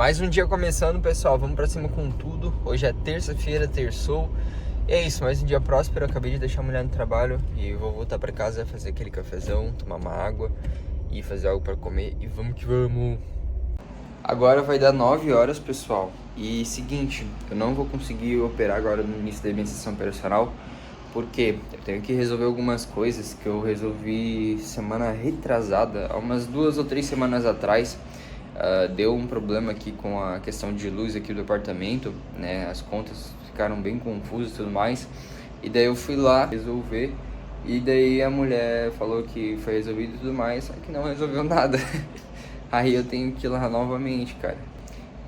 Mais um dia começando, pessoal, vamos pra cima com tudo. Hoje é terça-feira, terçou. E é isso, mais um dia próspero. Eu acabei de deixar a mulher no trabalho e vou voltar pra casa, fazer aquele cafezão, tomar uma água e fazer algo pra comer. E vamos que vamos! Agora vai dar 9 horas, pessoal. E seguinte, eu não vou conseguir operar agora no início da minha sessão operacional, porque eu tenho que resolver algumas coisas que eu resolvi semana retrasada, há umas 2 ou 3 semanas atrás. Deu um problema aqui com a questão de luz aqui do apartamento, né? As contas ficaram bem confusas e tudo mais. E daí eu fui lá resolver. E daí a mulher falou que foi resolvido e tudo mais, só que não resolveu nada. Aí eu tenho que ir lá novamente, cara.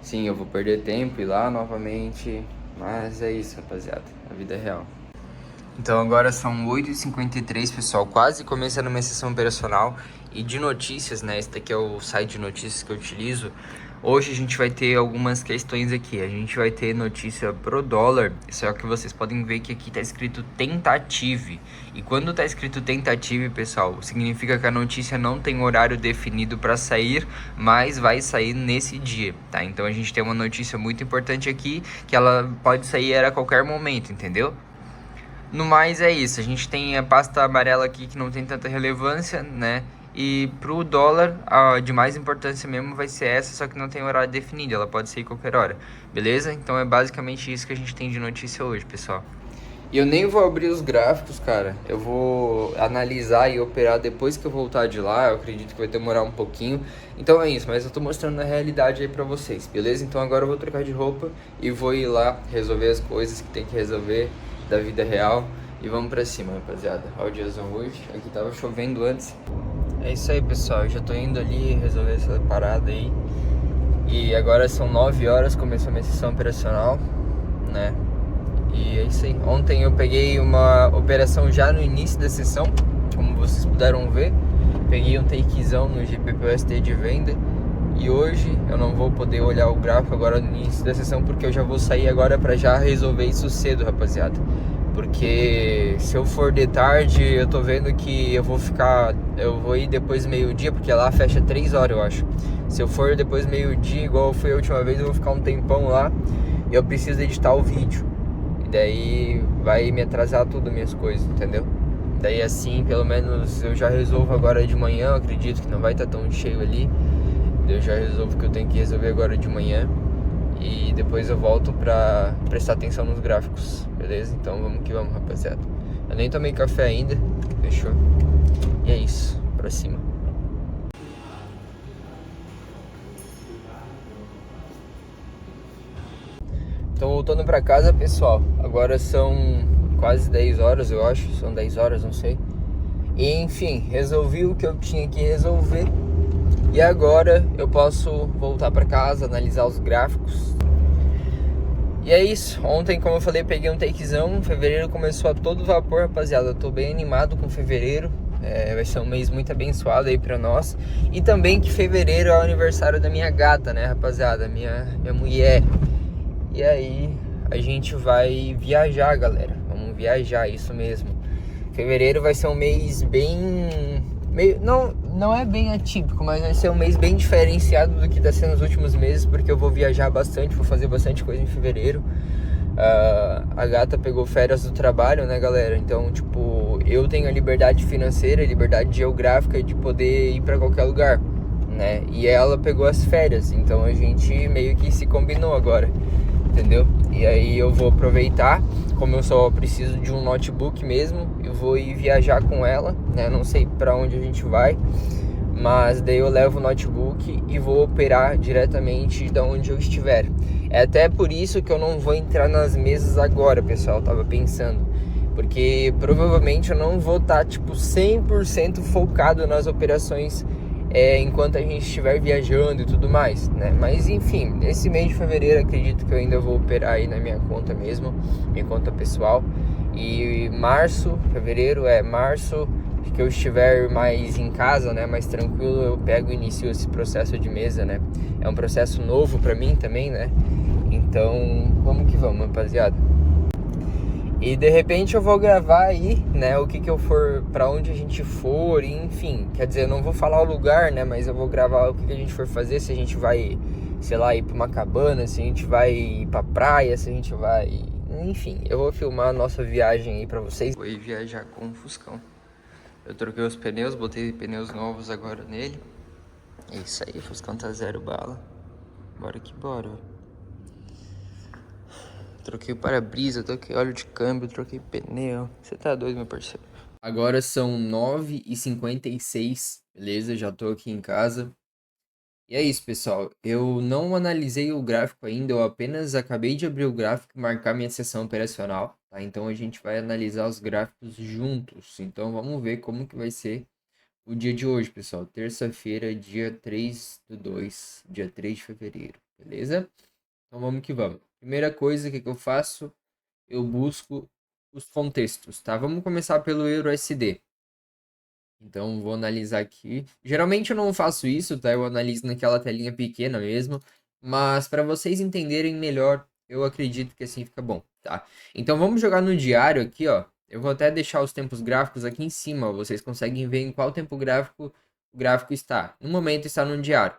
Sim, eu vou perder tempo ir lá novamente. Mas é isso, rapaziada. A vida é real. Então agora são 8h53, pessoal, quase começando a minha sessão operacional. E de notícias, né, esse daqui é o site de notícias que eu utilizo. Hoje a gente vai ter algumas questões aqui. A gente vai ter notícia pro dólar, só que vocês podem ver que aqui tá escrito tentative. E quando tá escrito tentative, pessoal, significa que a notícia não tem horário definido para sair, mas vai sair nesse dia, tá? Então a gente tem uma notícia muito importante aqui, que ela pode sair a qualquer momento, entendeu? No mais é isso, a gente tem a pasta amarela aqui que não tem tanta relevância, né? E pro dólar, a de mais importância mesmo vai ser essa, só que não tem horário definido, ela pode ser qualquer hora, beleza? Então é basicamente isso que a gente tem de notícia hoje, pessoal. E eu nem vou abrir os gráficos, cara, eu vou analisar e operar depois que eu voltar de lá, eu acredito que vai demorar um pouquinho. Então é isso, mas eu tô mostrando a realidade aí pra vocês, beleza? Então agora eu vou trocar de roupa e vou ir lá resolver as coisas que tem que resolver da vida real. E vamos pra cima, rapaziada. Olha o diazão hoje. Aqui tava chovendo antes. É isso aí, pessoal. Eu já tô indo ali resolver essa parada aí. E agora são 9 horas, começou a minha sessão operacional, né? E é isso aí. Ontem eu peguei uma operação já no início da sessão, como vocês puderam ver. Peguei um takezão no GBP/USD de venda. E hoje eu não vou poder olhar o gráfico agora no início da sessão, porque eu já vou sair agora pra já resolver isso cedo, rapaziada. Porque se eu for de tarde, eu tô vendo que eu vou ir depois do meio-dia, porque lá fecha 3 horas, eu acho. Se eu for depois do meio-dia, igual foi a última vez, eu vou ficar um tempão lá e eu preciso editar o vídeo. E daí vai me atrasar tudo as minhas coisas, entendeu? Daí assim, pelo menos eu já resolvo agora de manhã, eu acredito que não vai estar tão cheio ali. Eu já resolvo o que eu tenho que resolver agora de manhã. E depois eu volto pra prestar atenção nos gráficos, beleza? Então vamos que vamos, rapaziada. Eu nem tomei café ainda, fechou? E é isso, pra cima. Tô voltando pra casa, pessoal. Agora são quase 10 horas, eu acho. São 10 horas, não sei. E enfim, resolvi o que eu tinha que resolver. E agora eu posso voltar pra casa, analisar os gráficos. E é isso, ontem, como eu falei, peguei um takezão. Fevereiro começou a todo vapor, rapaziada. Eu tô bem animado com fevereiro. Vai ser um mês muito abençoado aí pra nós. E também que fevereiro é o aniversário da minha gata, né, rapaziada? Minha mulher. E aí a gente vai viajar, galera. Vamos viajar, isso mesmo. Fevereiro vai ser um mês bem... Não é bem atípico, mas vai ser um mês bem diferenciado do que está sendo nos últimos meses, porque eu vou viajar bastante, vou fazer bastante coisa em fevereiro. A gata pegou férias do trabalho, né, galera? Então, tipo, eu tenho a liberdade financeira, a liberdade geográfica de poder ir para qualquer lugar, né? E ela pegou as férias, então a gente meio que se combinou agora, entendeu? E aí eu vou aproveitar, como eu só preciso de um notebook mesmo, eu vou ir viajar com ela, né? Não sei pra onde a gente vai, mas daí eu levo o notebook e vou operar diretamente de onde eu estiver. É até por isso que eu não vou entrar nas mesas agora, pessoal, tava pensando. Porque provavelmente eu não vou estar, tipo, 100% focado nas operações enquanto a gente estiver viajando e tudo mais, né? Mas enfim, nesse mês de fevereiro acredito que eu ainda vou operar aí na minha conta mesmo, minha conta pessoal. E fevereiro, março, que eu estiver mais em casa, né, mais tranquilo, eu pego e inicio esse processo de mesa, né? É um processo novo pra mim também, né? Então, vamos que vamos, rapaziada. E de repente eu vou gravar aí, né, o que eu for, pra onde a gente for, enfim. Quer dizer, eu não vou falar o lugar, né, mas eu vou gravar o que a gente for fazer, se a gente vai sei lá, ir pra uma cabana, se a gente vai ir pra praia, se a gente vai... Enfim, eu vou filmar a nossa viagem aí pra vocês. Vou ir viajar com o Fuscão. Eu troquei os pneus, botei pneus novos agora nele. É isso aí, o Fuscão tá 0 bala. Bora que bora. Troquei o para-brisa, troquei óleo de câmbio, troquei pneu. Você tá doido, meu parceiro? Agora são 9h56, beleza? Já tô aqui em casa. E é isso, pessoal. Eu não analisei o gráfico ainda, eu apenas acabei de abrir o gráfico e marcar minha sessão operacional, tá? Então a gente vai analisar os gráficos juntos. Então vamos ver como que vai ser o dia de hoje, pessoal. Terça-feira, dia 3/2, dia 3 de fevereiro, beleza? Então vamos que vamos. Primeira coisa que eu faço, eu busco os contextos, tá? Vamos começar pelo EURUSD. Então, vou analisar aqui. Geralmente eu não faço isso, tá? Eu analiso naquela telinha pequena mesmo. Mas para vocês entenderem melhor, eu acredito que assim fica bom, tá? Então, vamos jogar no diário aqui, ó. Eu vou até deixar os tempos gráficos aqui em cima, ó. Vocês conseguem ver em qual tempo gráfico o gráfico está. No momento está no diário,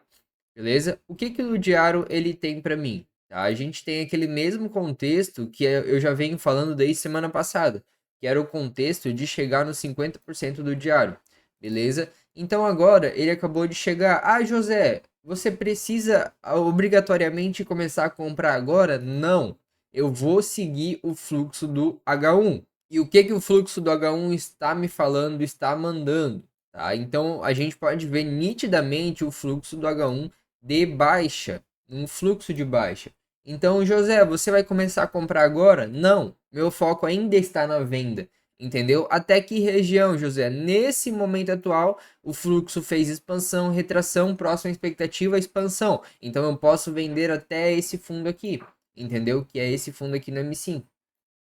beleza? O que que o diário ele tem para mim? Tá? A gente tem aquele mesmo contexto que eu já venho falando desde semana passada, que era o contexto de chegar nos 50% do diário. Beleza? Então agora ele acabou de chegar. Ah, José, você precisa obrigatoriamente começar a comprar agora? Não. Eu vou seguir o fluxo do H1. E o que que o fluxo do H1 está me falando, está mandando, tá? Então a gente pode ver nitidamente o fluxo do H1 de baixa, um fluxo de baixa. Então, José, você vai começar a comprar agora? Não. Meu foco ainda está na venda. Entendeu? Até que região, José? Nesse momento atual, o fluxo fez expansão, retração, próxima expectativa, expansão. Então eu posso vender até esse fundo aqui, entendeu? Que é esse fundo aqui no M5.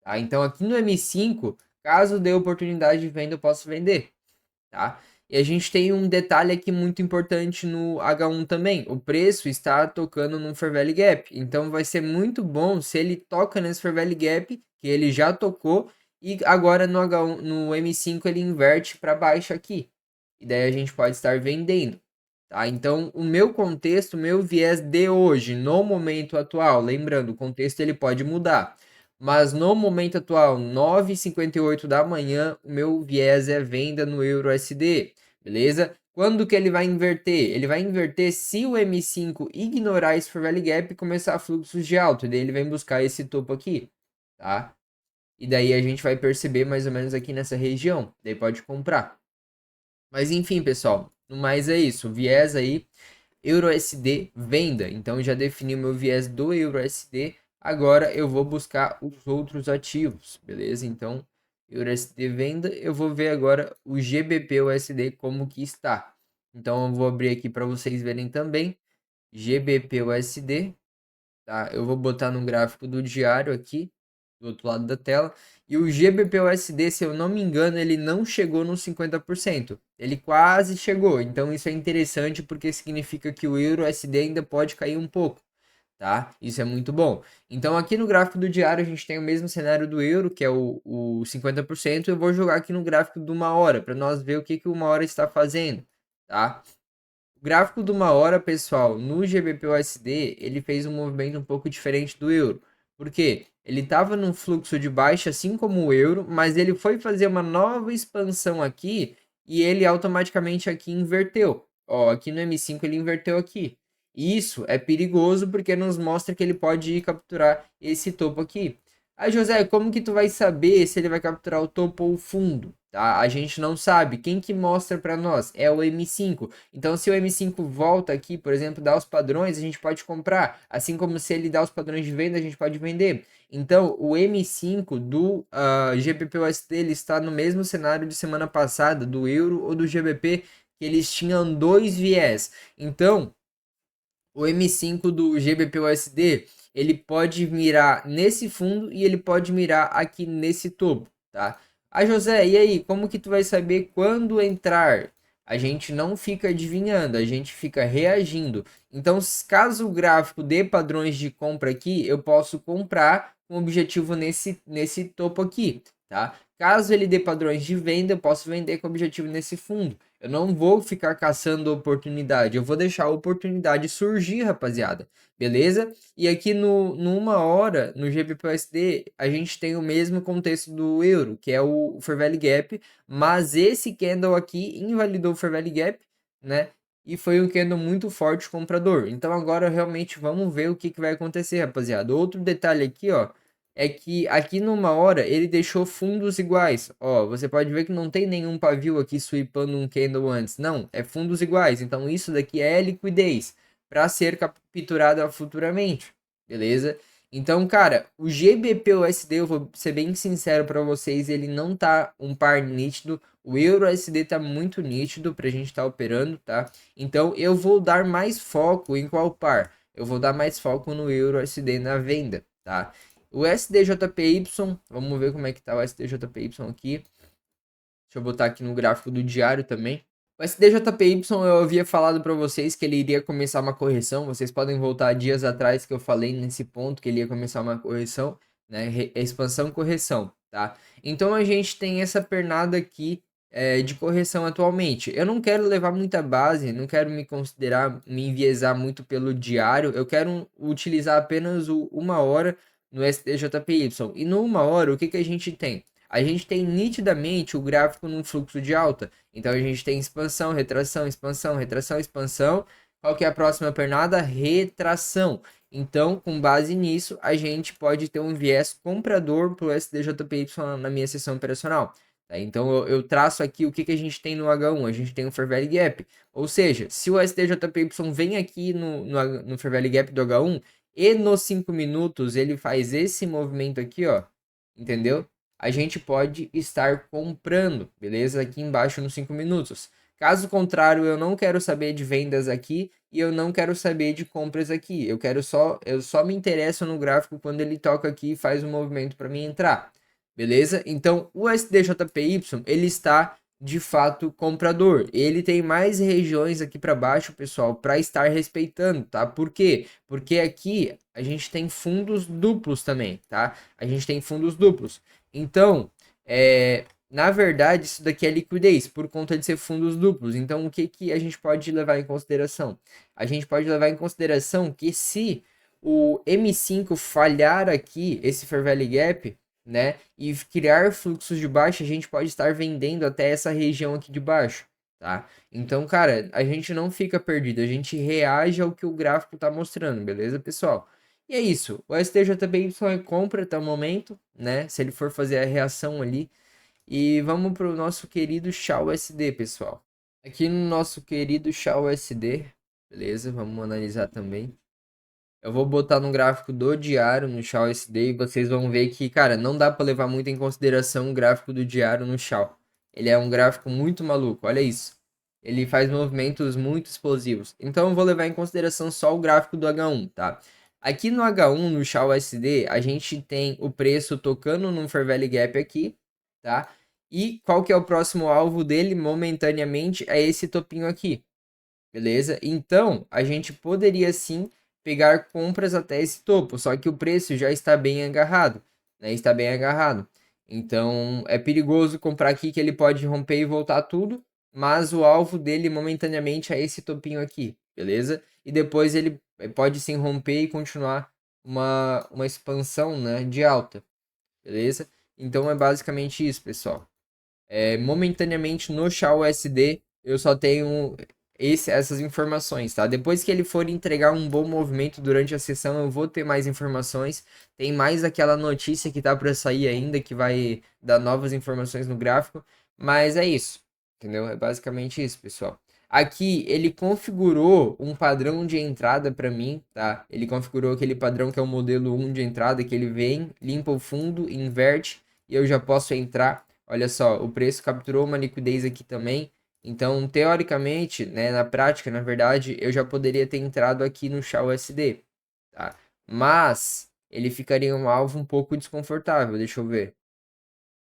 Tá? Então aqui no M5, caso dê oportunidade de venda, eu posso vender, tá? E a gente tem um detalhe aqui muito importante no H1 também. O preço está tocando num Fair Value Gap. Então vai ser muito bom se ele toca nesse Fair Value Gap, que ele já tocou, e agora no H1, no M5 ele inverte para baixo aqui. E daí a gente pode estar vendendo. Tá? Então, o meu contexto, o meu viés de hoje, no momento atual, lembrando, o contexto ele pode mudar. Mas no momento atual, 9h58 da manhã, o meu viés é venda no EURUSD, beleza? Quando que ele vai inverter? Ele vai inverter se o M5 ignorar esse Fair Value Gap e começar fluxos de alta. Daí ele vem buscar esse topo aqui, tá? E daí a gente vai perceber mais ou menos aqui nessa região. Daí pode comprar. Mas enfim, pessoal, no mais é isso. Viés aí, EURUSD venda. Então já defini o meu viés do EURUSD. Agora eu vou buscar os outros ativos, beleza? Então, EURUSD venda, eu vou ver agora o GBP/USD como que está. Então eu vou abrir aqui para vocês verem também. GBP/USD, tá? Eu vou botar no gráfico do diário aqui, do outro lado da tela. E o GBP/USD, se eu não me engano, ele não chegou nos 50%. Ele quase chegou. Então isso é interessante porque significa que o EURUSD ainda pode cair um pouco, tá? Isso é muito bom. Então aqui no gráfico do diário a gente tem o mesmo cenário do euro, que é o 50%. Eu vou jogar aqui no gráfico de uma hora para nós ver o que que uma hora está fazendo, tá? O gráfico de uma hora, pessoal, no GBP/USD, ele fez um movimento um pouco diferente do euro. Por quê? Ele estava num fluxo de baixa, assim como o euro, mas ele foi fazer uma nova expansão aqui e ele automaticamente aqui inverteu. Ó, aqui no M5 ele inverteu aqui. Isso é perigoso porque nos mostra que ele pode ir capturar esse topo aqui. Aí, José, como que tu vai saber se ele vai capturar o topo ou o fundo? Tá? A gente não sabe. Quem que mostra para nós? É o M5. Então, se o M5 volta aqui, por exemplo, dá os padrões, a gente pode comprar. Assim como se ele dá os padrões de venda, a gente pode vender. Então, o M5 do GBP/USD ele está no mesmo cenário de semana passada, do euro ou do GBP, que eles tinham dois viés. Então, o M5 do GBP/USD ele pode mirar nesse fundo e ele pode mirar aqui nesse topo, tá? Ah, José, e aí, como que tu vai saber quando entrar? A gente não fica adivinhando, a gente fica reagindo. Então, caso o gráfico dê padrões de compra aqui, eu posso comprar com objetivo nesse topo aqui, tá? Caso ele dê padrões de venda, eu posso vender com objetivo nesse fundo. Eu não vou ficar caçando oportunidade, eu vou deixar a oportunidade surgir, rapaziada. Beleza? E aqui no 1 hora, no GBPUSD, a gente tem o mesmo contexto do euro, que é o Fair Value Gap, mas esse candle aqui invalidou o Fair Value Gap, né? E foi um candle muito forte comprador. Então agora realmente vamos ver o que vai acontecer, rapaziada. Outro detalhe aqui, ó, é que aqui numa hora ele deixou fundos iguais. Ó, você pode ver que não tem nenhum pavio aqui sweepando um candle antes. Não, é fundos iguais. Então isso daqui é liquidez para ser capturada futuramente, beleza? Então, cara, o GBPUSD, eu vou ser bem sincero para vocês, ele não tá um par nítido. O EURUSD tá muito nítido pra gente estar operando, tá? Então, eu vou dar mais foco em qual par? Eu vou dar mais foco no EURUSD na venda, tá? O SDJPY, vamos ver como é que tá o SDJPY aqui. Deixa eu botar aqui no gráfico do diário também. O SDJPY eu havia falado para vocês que ele iria começar uma correção. Vocês podem voltar dias atrás que eu falei nesse ponto que ele ia começar uma correção, né? Expansão, correção, tá? Então a gente tem essa pernada aqui de correção atualmente. Eu não quero levar muita base, não quero me considerar, me enviesar muito pelo diário. Eu quero utilizar apenas o 1 hora no SDJPY. E no 1 hora, o que a gente tem? A gente tem nitidamente o gráfico num fluxo de alta. Então a gente tem expansão, retração, expansão, retração, expansão. Qual que é a próxima pernada? Retração. Então, com base nisso, a gente pode ter um viés comprador para o SDJPY na minha sessão operacional. Tá? Então, eu traço aqui o que a gente tem no H1. A gente tem o Fair Value Gap. Ou seja, se o SDJPY vem aqui no Fair Value Gap do H1 e nos 5 minutos ele faz esse movimento aqui, ó. Entendeu? A gente pode estar comprando, beleza? Aqui embaixo nos 5 minutos. Caso contrário, eu não quero saber de vendas aqui e eu não quero saber de compras aqui. Eu só me interesso no gráfico quando ele toca aqui e faz um movimento para mim entrar. Beleza? Então, o SDJPY, ele está de fato comprador. Ele tem mais regiões aqui para baixo, pessoal, para estar respeitando, tá? Por quê? Porque aqui a gente tem fundos duplos também, tá? A gente tem fundos duplos. Então, na verdade, isso daqui é liquidez, por conta de ser fundos duplos. Então, o que a gente pode levar em consideração? A gente pode levar em consideração que se o M5 falhar aqui, esse Fair Value Gap, né, e criar fluxos de baixo, a gente pode estar vendendo até essa região aqui de baixo, tá? Então, cara, a gente não fica perdido, a gente reage ao que o gráfico tá mostrando, beleza, pessoal? E é isso, o STJPY é compra até o momento, né? Se ele for fazer a reação ali. E vamos para o nosso querido XAUSD, pessoal. Aqui no nosso querido XAUSD, beleza? Vamos analisar também. Eu vou botar no gráfico do diário no XAUSD e vocês vão ver que, cara, não dá para levar muito em consideração o gráfico do diário no XAU. Ele é um gráfico muito maluco, olha isso. Ele faz movimentos muito explosivos. Então eu vou levar em consideração só o gráfico do H1, tá? Aqui no H1, no XAUSD, a gente tem o preço tocando num Fair Value Gap aqui, tá? E qual que é o próximo alvo dele momentaneamente? É esse topinho aqui, beleza? Então, a gente poderia sim pegar compras até esse topo, só que o preço já está bem agarrado, né? Está bem agarrado. Então, é perigoso comprar aqui que ele pode romper e voltar tudo, mas o alvo dele momentaneamente é esse topinho aqui, beleza? E depois ele pode sim romper e continuar uma expansão, né, de alta, beleza? Então é basicamente isso, pessoal. Momentaneamente no XAUSD eu só tenho essas informações, tá? Depois que ele for entregar um bom movimento durante a sessão, eu vou ter mais informações. Tem mais aquela notícia que tá para sair ainda, que vai dar novas informações no gráfico. Mas é isso, entendeu? É basicamente isso, pessoal. Aqui ele configurou um padrão de entrada para mim, tá? Ele configurou aquele padrão que é o modelo 1 de entrada, que ele vem, limpa o fundo, inverte e eu já posso entrar. Olha só, o preço capturou uma liquidez aqui também. Então, teoricamente, né, na prática, na verdade, eu já poderia ter entrado aqui no XAUSD, tá? Mas ele ficaria um alvo um pouco desconfortável, deixa eu ver.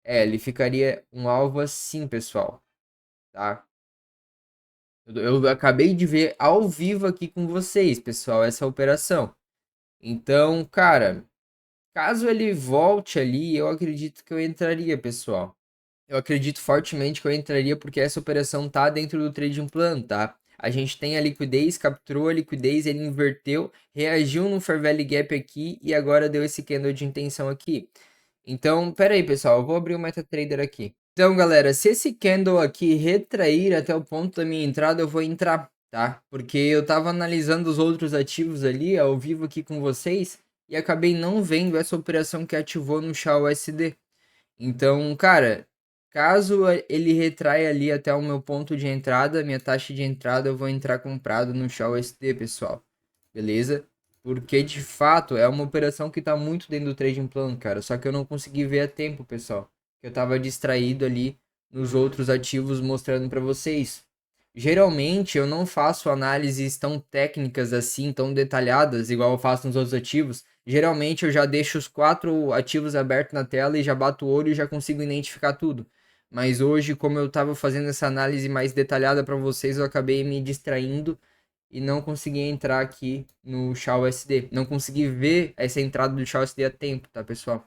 Ele ficaria um alvo assim, pessoal, tá? Eu acabei de ver ao vivo aqui com vocês, pessoal, essa operação. Então, cara, caso ele volte ali, eu acredito que eu entraria, pessoal. eu acredito fortemente que eu entraria porque essa operação tá dentro do trading plan, tá? A gente tem a liquidez, capturou a liquidez, ele inverteu, reagiu no Fair Value Gap aqui e agora deu esse candle de intenção aqui. Então, pera aí, pessoal, eu vou abrir o MetaTrader aqui. Então, galera, se esse candle aqui retrair até o ponto da minha entrada, eu vou entrar, tá? Porque eu tava analisando os outros ativos ali, ao vivo aqui com vocês, e acabei não vendo essa operação que ativou no SHA-USD. Então, cara, caso ele retraia ali até o meu ponto de entrada, minha taxa de entrada, eu vou entrar comprado no SHA-USD, pessoal. Beleza? Porque de fato é uma operação que tá muito dentro do trading plan, cara. Só que eu não consegui ver a tempo, pessoal. Eu tava distraído ali nos outros ativos mostrando para vocês. Geralmente eu não faço análises tão técnicas assim, tão detalhadas, igual eu faço nos outros ativos. Geralmente eu já deixo os 4 ativos abertos na tela e já bato o olho e já consigo identificar tudo. Mas hoje, como eu estava fazendo essa análise mais detalhada para vocês, eu acabei me distraindo e não consegui entrar aqui no SHA-USD. Não consegui ver essa entrada do SHA-USD a tempo, tá, pessoal?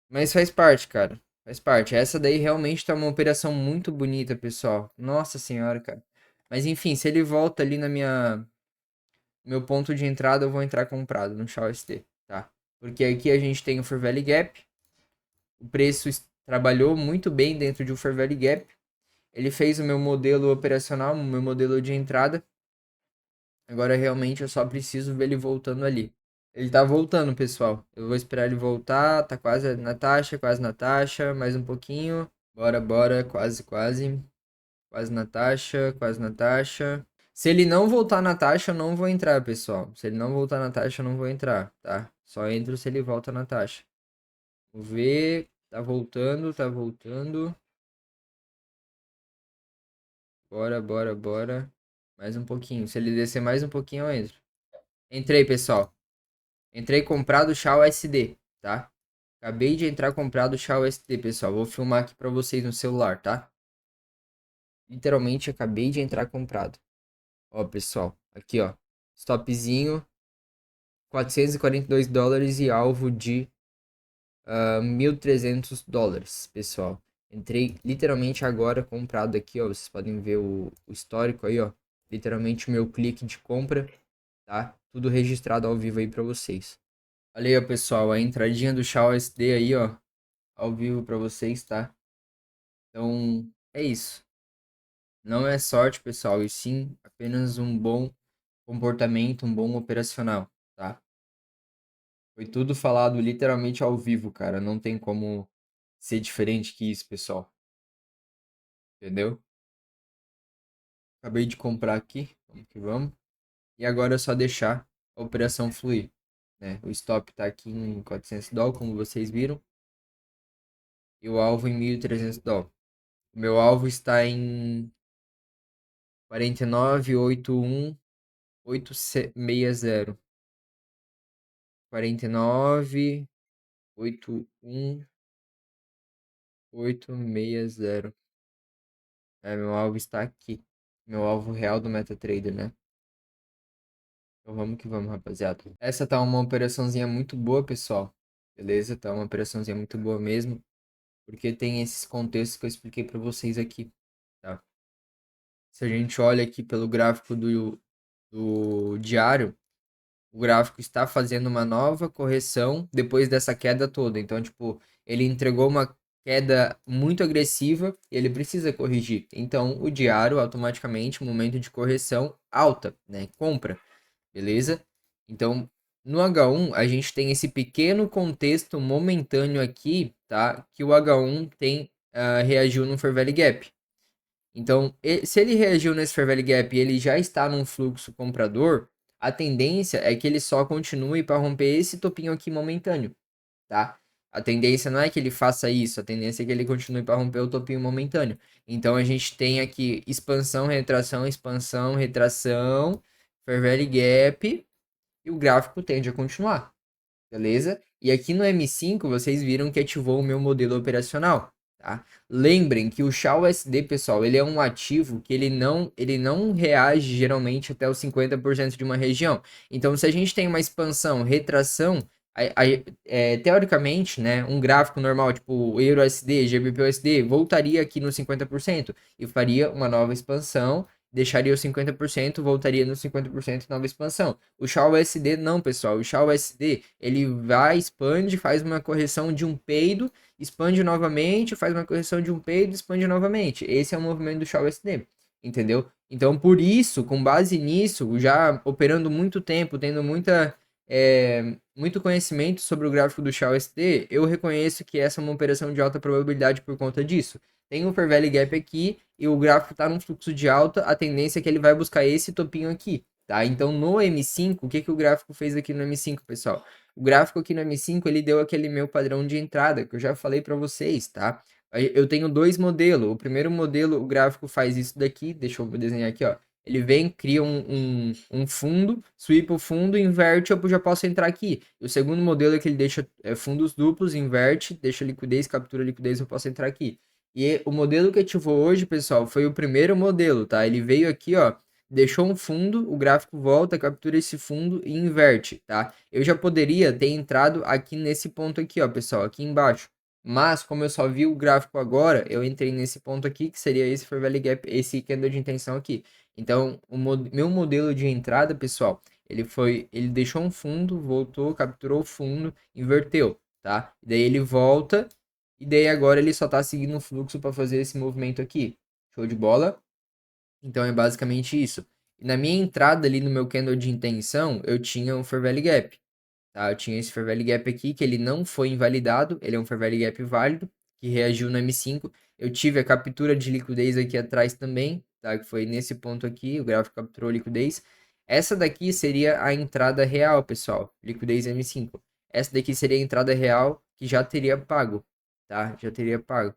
Mas faz parte, cara. Faz parte. Essa daí realmente tá uma operação muito bonita, pessoal. Nossa senhora, cara. Mas enfim, se ele volta ali na meu ponto de entrada, eu vou entrar comprado no SHA-USD, tá? Porque aqui a gente tem o Fair Value Gap. O preço trabalhou muito bem dentro de um Fair Value Gap. Ele fez o meu modelo operacional, o meu modelo de entrada. Agora realmente eu só preciso ver ele voltando ali. Ele tá voltando, pessoal. Eu vou esperar ele voltar. Tá quase na taxa, quase na taxa. Mais um pouquinho. Bora, bora. Quase, quase. Quase na taxa, quase na taxa. Se ele não voltar na taxa, eu não vou entrar, pessoal. Se ele não voltar na taxa, eu não vou entrar, tá? Só entro se ele volta na taxa. Vamos ver. Tá voltando, tá voltando. Bora, bora, bora. Mais um pouquinho. Se ele descer mais um pouquinho, eu entro. Entrei, pessoal. Entrei comprado SHA-USD, tá? Acabei de entrar comprado SHA-USD, pessoal. Vou filmar aqui pra vocês no celular, tá? Literalmente, acabei de entrar comprado. Ó, pessoal. Aqui, ó. Stopzinho. $442 e alvo de $1.300, pessoal. Entrei literalmente agora comprado aqui, ó. Vocês podem ver o histórico aí, ó. Literalmente o meu clique de compra, tá? Tudo registrado ao vivo aí pra vocês. Olha aí, ó, pessoal, a entradinha do SHA-USD aí, ó, ao vivo pra vocês, tá? Então, é isso. Não é sorte, pessoal, e sim apenas um bom comportamento, um bom operacional, tá? Foi tudo falado literalmente ao vivo, cara. Não tem como ser diferente que isso, pessoal. Entendeu? Acabei de comprar aqui, vamos que vamos. E agora é só deixar a operação fluir, né? O stop tá aqui em $400, como vocês viram. E o alvo em $1.300. O meu alvo está em 49,81860. 49,81860. Meu alvo está aqui. Meu alvo real do MetaTrader, né? Então vamos que vamos, rapaziada. Essa tá uma operaçãozinha muito boa, pessoal. Beleza? Tá uma operaçãozinha muito boa mesmo. Porque tem esses contextos que eu expliquei pra vocês aqui, tá? Se a gente olha aqui pelo gráfico do diário, o gráfico está fazendo uma nova correção depois dessa queda toda. Então, tipo, ele entregou uma queda muito agressiva e ele precisa corrigir. Então, o diário, automaticamente, momento de correção alta, né? Compra, beleza? Então, no H1, a gente tem esse pequeno contexto momentâneo aqui, tá? Que o H1 reagiu no Fair Value Gap. Então, se ele reagiu nesse Fair Value Gap e ele já está num fluxo comprador, a tendência é que ele só continue para romper esse topinho aqui momentâneo, tá? A tendência não é que ele faça isso, a tendência é que ele continue para romper o topinho momentâneo. Então, a gente tem aqui expansão, retração, Fair Value Gap, e o gráfico tende a continuar, beleza? E aqui no M5, vocês viram que ativou o meu modelo operacional. Tá? Lembrem que o SHA-USD, pessoal, ele é um ativo que ele não reage geralmente até os 50% de uma região. Então, se a gente tem uma expansão, retração, Teoricamente, né, um gráfico normal, tipo o EURUSD, GBP/USD, voltaria aqui no 50% e faria uma nova expansão, deixaria o 50%, voltaria no 50% nova expansão. O SHA-USD não, pessoal. O SHA-USD, ele vai, expande, faz uma correção de um peido, expande novamente, faz uma correção de um peido, expande novamente. Esse é o movimento do SHA-USD, entendeu? Então, por isso, com base nisso, já operando muito tempo, tendo muito conhecimento sobre o gráfico do SHA-USD, eu reconheço que essa é uma operação de alta probabilidade por conta disso. Tem um Fair Value Gap aqui e o gráfico está num fluxo de alta, a tendência é que ele vai buscar esse topinho aqui, tá? Então no M5, o que que o gráfico fez aqui no M5, pessoal? O gráfico aqui no M5, ele deu aquele meu padrão de entrada, que eu já falei para vocês, tá? Eu tenho dois modelos. O primeiro modelo, o gráfico faz isso daqui, deixa eu desenhar aqui, ó. Ele vem, cria um fundo, sweep o fundo, inverte, eu já posso entrar aqui. O segundo modelo é que ele deixa fundos duplos, inverte, deixa liquidez, captura liquidez, eu posso entrar aqui. E o modelo que ativou hoje, pessoal, foi o primeiro modelo, tá? Ele veio aqui, ó, deixou um fundo, o gráfico volta, captura esse fundo e inverte, tá? Eu já poderia ter entrado aqui nesse ponto aqui, ó, pessoal, aqui embaixo. Mas, como eu só vi o gráfico agora, eu entrei nesse ponto aqui, que seria esse Fair Value Gap, esse candle de intenção aqui. Então, meu modelo de entrada, pessoal, ele deixou um fundo, voltou, capturou o fundo, inverteu, tá? Daí ele volta e daí agora ele só tá seguindo o fluxo para fazer esse movimento aqui. Show de bola? Então é basicamente isso. E na minha entrada ali no meu candle de intenção, eu tinha um Fair Value Gap, tá? Eu tinha esse Fair Value Gap aqui, que ele não foi invalidado, ele é um Fair Value Gap válido, que reagiu no M5. Eu tive a captura de liquidez aqui atrás também, tá? Que foi nesse ponto aqui, o gráfico capturou liquidez. Essa daqui seria a entrada real, pessoal, liquidez M5. Essa daqui seria a entrada real que já teria pago, tá? Já teria pago.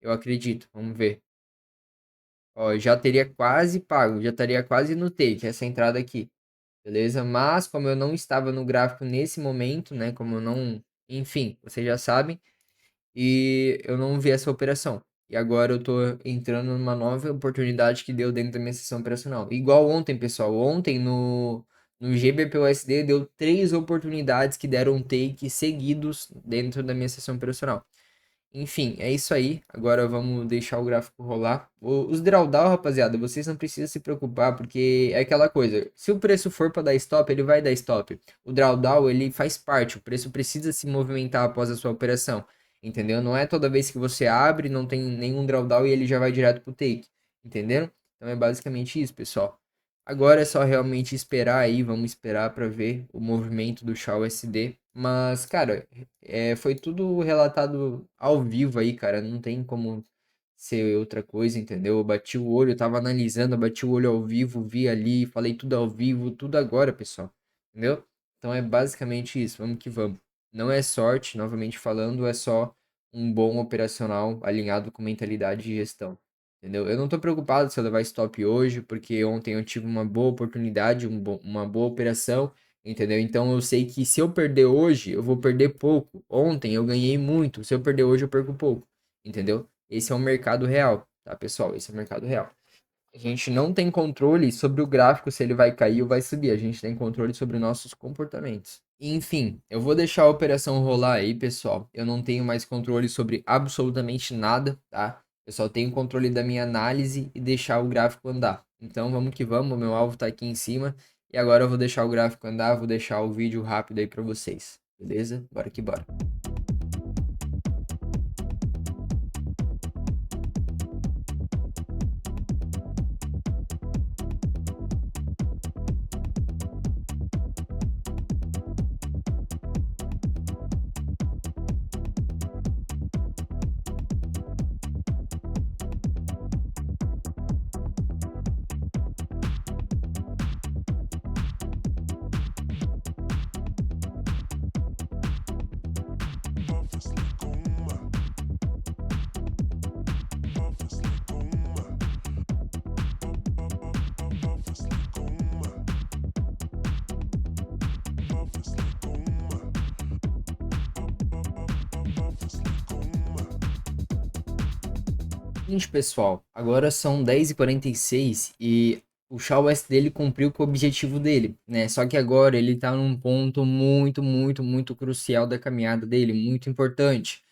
Eu acredito, vamos ver. Ó, já teria quase pago, já estaria quase no take, essa entrada aqui. Beleza? Mas como eu não estava no gráfico nesse momento, né? Como eu não... Enfim, vocês já sabem. E eu não vi essa operação. E agora eu tô entrando numa nova oportunidade que deu dentro da minha sessão operacional. Igual ontem, pessoal. Ontem no GBP/USD deu 3 oportunidades que deram take seguidos dentro da minha sessão operacional. Enfim, é isso aí. Agora vamos deixar o gráfico rolar. Os drawdown, rapaziada, vocês não precisam se preocupar, porque é aquela coisa. Se o preço for para dar stop, ele vai dar stop. O drawdown, ele faz parte. O preço precisa se movimentar após a sua operação. Entendeu? Não é toda vez que você abre, não tem nenhum drawdown e ele já vai direto pro take. Entendeu? Então é basicamente isso, pessoal. Agora é só realmente esperar aí, vamos esperar para ver o movimento do SHA-USD. Mas, cara, foi tudo relatado ao vivo aí, cara. Não tem como ser outra coisa, entendeu? Eu bati o olho, eu tava analisando, eu bati o olho ao vivo, vi ali, falei tudo ao vivo, tudo agora, pessoal. Entendeu? Então é basicamente isso, vamos que vamos. Não é sorte, novamente falando, é só um bom operacional alinhado com mentalidade de gestão. Entendeu? Eu não tô preocupado se eu levar stop hoje, porque ontem eu tive uma boa oportunidade, uma boa operação, entendeu? Então eu sei que se eu perder hoje, eu vou perder pouco. Ontem eu ganhei muito, se eu perder hoje, eu perco pouco, entendeu? Esse é o mercado real, tá, pessoal? Esse é o mercado real. A gente não tem controle sobre o gráfico, se ele vai cair ou vai subir. A gente tem controle sobre nossos comportamentos. Enfim, eu vou deixar a operação rolar aí, pessoal. Eu não tenho mais controle sobre absolutamente nada, tá? Eu só tenho controle da minha análise e deixar o gráfico andar. Então vamos que vamos, o meu alvo tá aqui em cima. E agora eu vou deixar o gráfico andar, vou deixar o vídeo rápido aí pra vocês. Beleza? Bora que bora. Seguinte, pessoal, agora são 10h46 e o Shaw USD ele cumpriu com o objetivo dele, né? Só que agora ele tá num ponto muito crucial da caminhada dele, muito importante,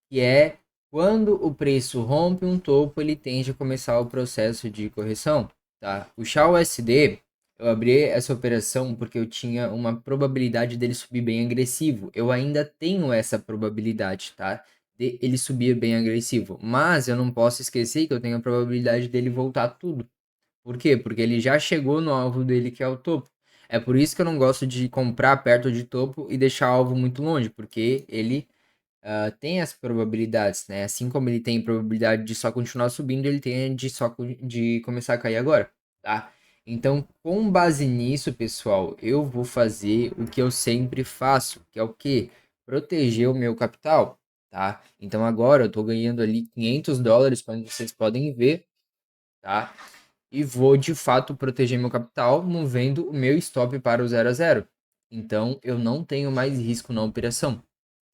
que é quando o preço rompe um topo, ele tende a começar o processo de correção, tá? O Shaw USD, eu abri essa operação porque eu tinha uma probabilidade dele subir bem agressivo. Eu ainda tenho essa probabilidade, tá? De ele subir bem agressivo, mas eu não posso esquecer que eu tenho a probabilidade dele voltar tudo. Por quê? Porque ele já chegou no alvo dele, que é o topo. É por isso que eu não gosto de comprar perto de topo e deixar o alvo muito longe, porque ele tem as probabilidades, né? Assim como ele tem probabilidade de só continuar subindo, ele tem de começar a cair agora, tá? Então, com base nisso, pessoal, eu vou fazer o que eu sempre faço, que é o quê? Proteger o meu capital, tá? Então agora eu tô ganhando ali US$ 500, como vocês podem ver, tá? E vou de fato proteger meu capital movendo o meu stop para o 0 a 0. Então eu não tenho mais risco na operação,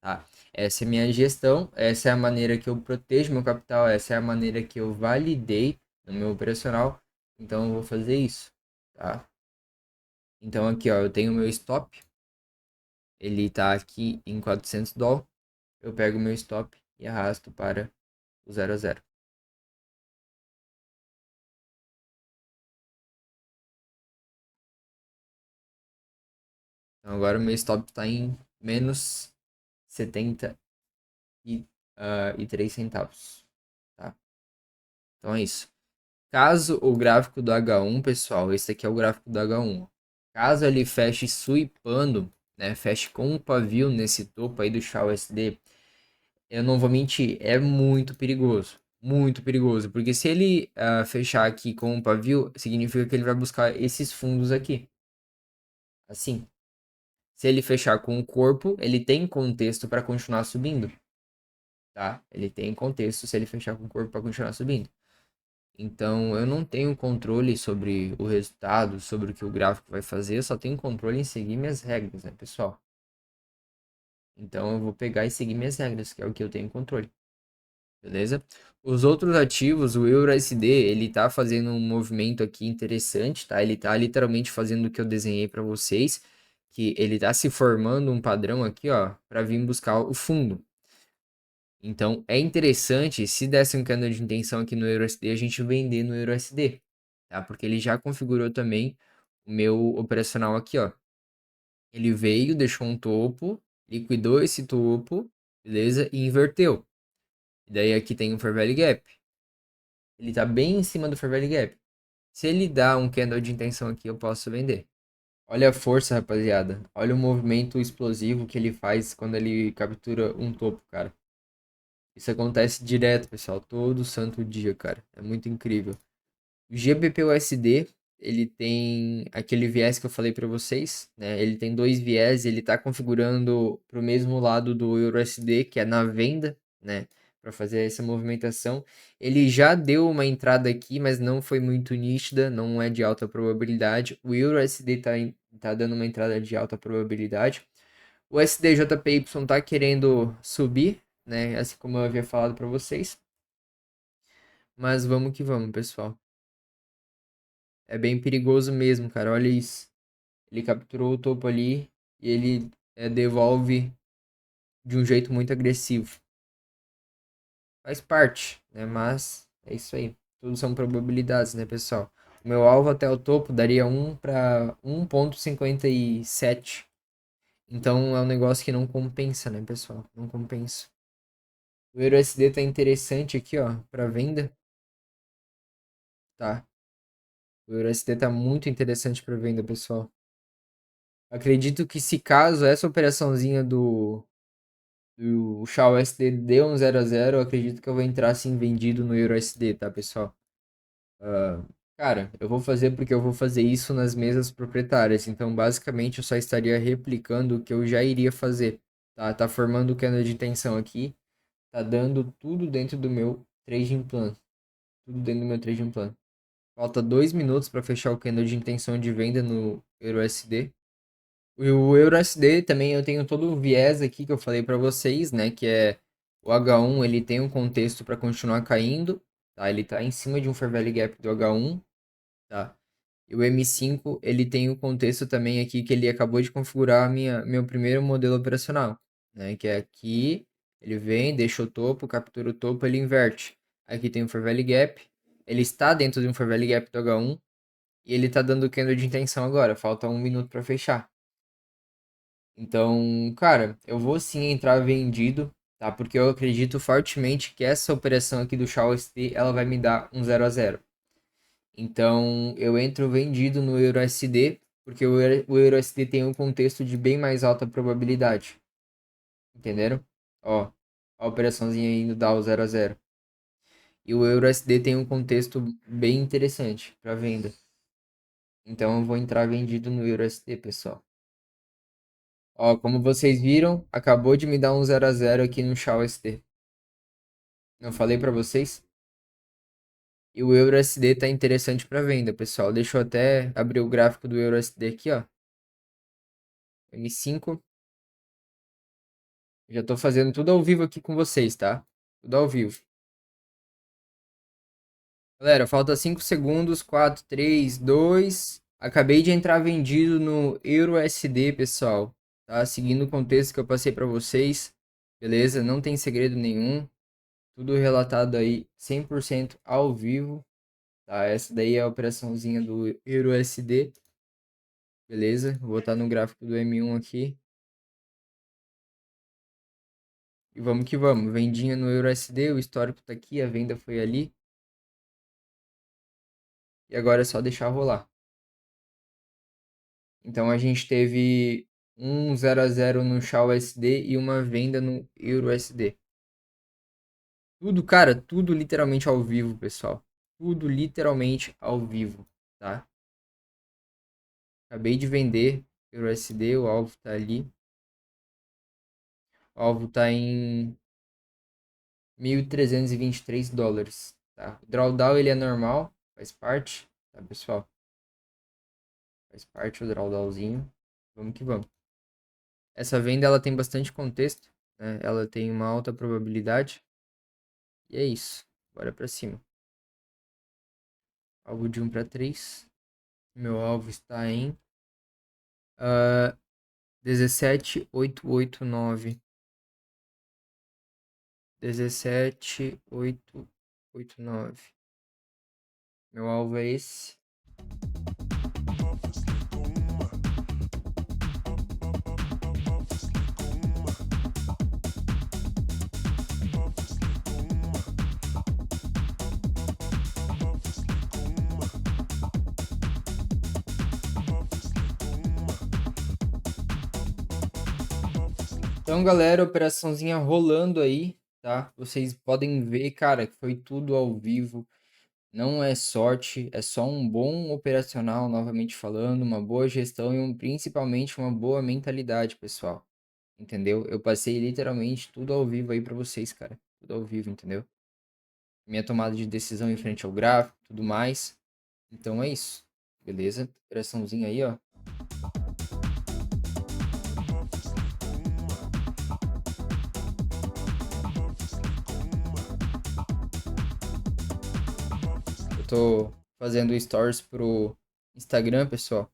tá? Essa é a minha gestão, essa é a maneira que eu protejo meu capital, essa é a maneira que eu validei no meu operacional. Então eu vou fazer isso, tá? Então aqui, ó, eu tenho o meu stop, ele tá aqui em US$ 400. Eu pego o meu stop e arrasto para o 0 a 0. Então agora o meu stop está em menos 73 centavos, tá? Então é isso. Caso o gráfico do H1, pessoal, esse aqui é o gráfico do H1. Caso ele feche sweepando, né, feche com um pavio nesse topo aí do Shaw SD, eu não vou mentir, é muito perigoso. Muito perigoso, porque se ele fechar aqui com um pavio, significa que ele vai buscar esses fundos aqui. Assim. Se ele fechar com o corpo, ele tem contexto para continuar subindo, tá? Ele tem contexto se ele fechar com o corpo para continuar subindo. Então, eu não tenho controle sobre o resultado, sobre o que o gráfico vai fazer, eu só tenho controle em seguir minhas regras, né, pessoal? Então, eu vou pegar e seguir minhas regras, que é o que eu tenho controle, beleza? Os outros ativos, o EURUSD, ele tá fazendo um movimento aqui interessante, tá? Ele tá literalmente fazendo o que eu desenhei para vocês, que ele tá se formando um padrão aqui, ó, para vir buscar o fundo. Então, é interessante, se desse um candle de intenção aqui no EURUSD, a gente vender no EURUSD, tá? Porque ele já configurou também o meu operacional aqui, ó. Ele veio, deixou um topo, liquidou esse topo, beleza? E inverteu. E daí aqui tem um Fair Value Gap. Ele tá bem em cima do Fair Value Gap. Se ele dá um candle de intenção aqui, eu posso vender. Olha a força, rapaziada. Olha o movimento explosivo que ele faz quando ele captura um topo, cara. Isso acontece direto, pessoal, todo santo dia, cara. É muito incrível. O GBP/USD, ele tem aquele viés que eu falei para vocês, né? Ele tem dois viés, ele tá configurando para o mesmo lado do EURUSD, que é na venda, né? Para fazer essa movimentação. Ele já deu uma entrada aqui, mas não foi muito nítida, não é de alta probabilidade. O EURUSD tá dando uma entrada de alta probabilidade. O SDJPY tá querendo subir, né? Assim como eu havia falado para vocês. Mas vamos que vamos, pessoal. É bem perigoso mesmo, cara. Olha isso. Ele capturou o topo ali e ele devolve de um jeito muito agressivo. Faz parte, né? Mas é isso aí. Tudo são probabilidades, né, pessoal? O meu alvo até o topo daria 1 para 1,57. Então é um negócio que não compensa, né, pessoal? Não compensa. O EURUSD tá interessante aqui, ó, para venda, tá? O EURUSD tá muito interessante para venda, pessoal. Acredito que se caso essa operaçãozinha do Shaw USD dê um 0 a 0, eu acredito que eu vou entrar assim vendido no EURUSD, tá, pessoal? Ah, cara, eu vou fazer porque eu vou fazer isso nas mesas proprietárias. Então, basicamente, eu só estaria replicando o que eu já iria fazer, tá? Tá formando o canal de intenção aqui, tá dando tudo dentro do meu trading plan. Tudo dentro do meu trading plan. Falta 2 minutos para fechar o candle de intenção de venda no EURUSD. O EURUSD também eu tenho todo o viés aqui que eu falei para vocês, né? Que é o H1, ele tem um contexto para continuar caindo, tá? Ele tá em cima de um Fair Value Gap do H1, tá? E o M5, ele tem o contexto também aqui que ele acabou de configurar meu primeiro modelo operacional, né? Que é aqui, ele vem, deixa o topo, captura o topo, ele inverte. Aqui tem o For Value Gap, ele está dentro de um For Value Gap do H1 e ele está dando candle de intenção agora, falta 1 minuto para fechar. Então, cara, eu vou sim entrar vendido, tá? Porque eu acredito fortemente que essa operação aqui do Shao ST, ela vai me dar um 0 a 0. Então, eu entro vendido no EURUSD, porque o EURUSD tem um contexto de bem mais alta probabilidade. Entenderam? Ó, a operaçãozinha indo dar o 0 a 0. E o EURUSD tem um contexto bem interessante para venda. Então, eu vou entrar vendido no EURUSD, pessoal. Ó, como vocês viram, acabou de me dar um 0 a 0 aqui no Shao ST. Não falei para vocês? E o EURUSD tá interessante para venda, pessoal. Deixa eu até abrir o gráfico do EURUSD aqui, ó. M5. Já tô fazendo tudo ao vivo aqui com vocês, tá? Tudo ao vivo. Galera, falta 5 segundos. 4, 3, 2. Acabei de entrar vendido no EURUSD, pessoal. Tá? Seguindo o contexto que eu passei para vocês. Beleza? Não tem segredo nenhum. Tudo relatado aí 100% ao vivo. Tá? Essa daí é a operaçãozinha do EURUSD. Beleza? Vou botar no gráfico do M1 aqui. E vamos que vamos. Vendinha no EURUSD. O histórico tá aqui. A venda foi ali. E agora é só deixar rolar. Então a gente teve um 0 a 0 no Shao SD e uma venda no Euro SD. Tudo, cara, tudo literalmente ao vivo, pessoal. Tudo literalmente ao vivo, tá? Acabei de vender Euro SD, o alvo tá ali. O alvo tá em 1.323 dólares, tá? O drawdown ele é normal, faz parte, tá, pessoal? Faz parte o drawdownzinho. Vamos que vamos. Essa venda ela tem bastante contexto, né? Ela tem uma alta probabilidade. E é isso. Bora pra cima. Alvo de 1 para 3. Meu alvo está em 17,889. 17,889. Meu alvo é esse. Então, galera, operaçãozinha rolando aí, tá? Vocês podem ver, cara, que foi tudo ao vivo. Não é sorte, é só um bom operacional, novamente falando, uma boa gestão e principalmente uma boa mentalidade, pessoal. Entendeu? Eu passei literalmente tudo ao vivo aí pra vocês, cara. Tudo ao vivo, entendeu? Minha tomada de decisão em frente ao gráfico, tudo mais. Então é isso. Beleza? Operaçãozinha aí, ó. Eu tô fazendo stories pro Instagram, pessoal.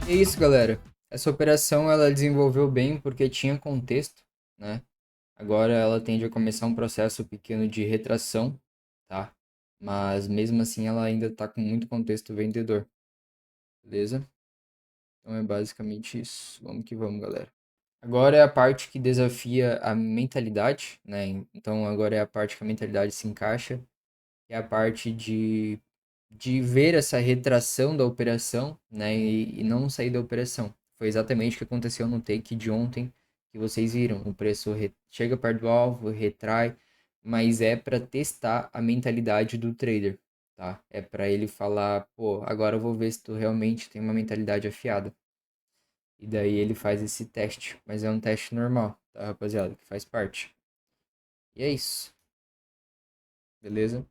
E é isso, galera. Essa operação ela desenvolveu bem porque tinha contexto, né? Agora ela tende a começar um processo pequeno de retração, tá? Mas mesmo assim ela ainda tá com muito contexto vendedor. Beleza? Então é basicamente isso. Vamos que vamos, galera. Agora é a parte que desafia a mentalidade, né? Então agora é a parte que a mentalidade se encaixa. É a parte de ver essa retração da operação, né? E não sair da operação. Foi exatamente o que aconteceu no take de ontem. que vocês viram, o preço chega perto do alvo, retrai, mas é para testar a mentalidade do trader, tá? É para ele falar, pô, agora eu vou ver se tu realmente tem uma mentalidade afiada. E daí ele faz esse teste, mas é um teste normal, tá, rapaziada, que faz parte. E é isso, beleza?